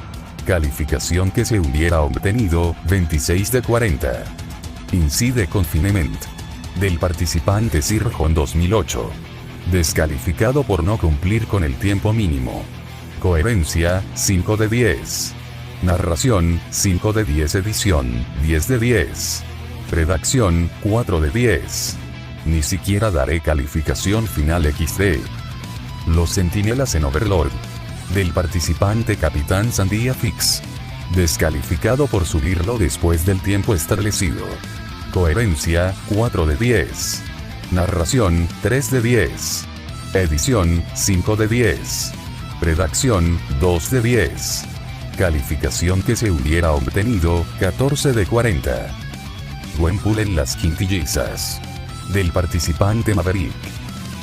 Calificación que se hubiera obtenido, 26 de 40. Incide Confinement. Del participante Sirjon 2008. Descalificado por no cumplir con el tiempo mínimo. Coherencia, 5 de 10. Narración, 5 de 10. Edición, 10 de 10. Redacción, 4 de 10. Ni siquiera daré calificación final XD. Los centinelas en Overlord. Del participante Capitán Sandía Fix. Descalificado por subirlo después del tiempo establecido. Coherencia, 4 de 10. Narración, 3 de 10. Edición, 5 de 10. Redacción, 2 de 10. Calificación que se hubiera obtenido, 14 de 40. Buen pool en las quintillizas. Del participante Maverick.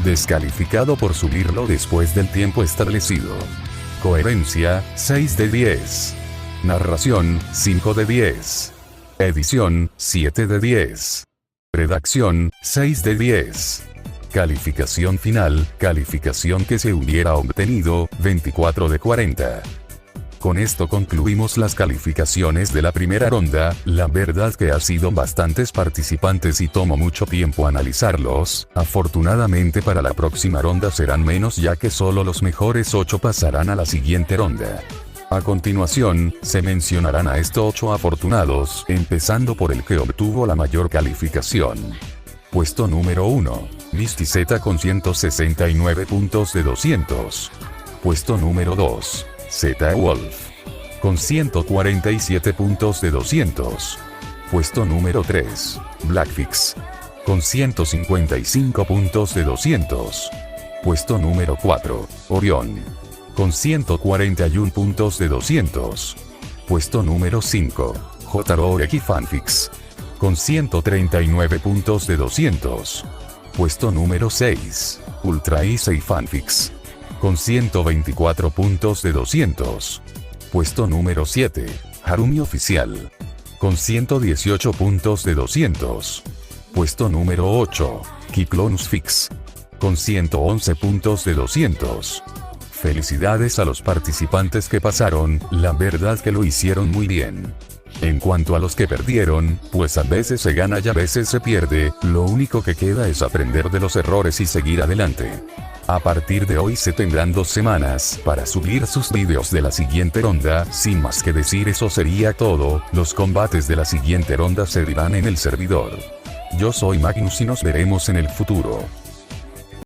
Descalificado por subirlo después del tiempo establecido. Coherencia, 6 de 10. Narración, 5 de 10. Edición, 7 de 10. Redacción, 6 de 10. Calificación final, calificación que se hubiera obtenido, 24 de 40. Con esto concluimos las calificaciones de la primera ronda. La verdad que ha sido bastantes participantes y tomó mucho tiempo analizarlos. Afortunadamente para la próxima ronda serán menos, ya que solo los mejores 8 pasarán a la siguiente ronda. A continuación, se mencionarán a estos 8 afortunados, empezando por el que obtuvo la mayor calificación. Puesto número 1, Misty Z con 169 puntos de 200. Puesto número 2, Z Wolf con 147 puntos de 200. Puesto número 3, Blackfix con 155 puntos de 200. Puesto número 4, Orión con 141 puntos de 200. Puesto número 5, JROX Fanfics con 139 puntos de 200. Puesto número 6, Ultra Easy Fanfics con 124 puntos de 200. Puesto número 7, Harumi Oficial con 118 puntos de 200. Puesto número 8, Kiklonus Fix con 111 puntos de 200. Felicidades a los participantes que pasaron, la verdad que lo hicieron muy bien. En cuanto a los que perdieron, pues a veces se gana y a veces se pierde, lo único que queda es aprender de los errores y seguir adelante. A partir de hoy se tendrán 2 semanas para subir sus vídeos de la siguiente ronda. Sin más que decir, eso sería todo. Los combates de la siguiente ronda se dirán en el servidor. Yo soy Magnus y nos veremos en el futuro.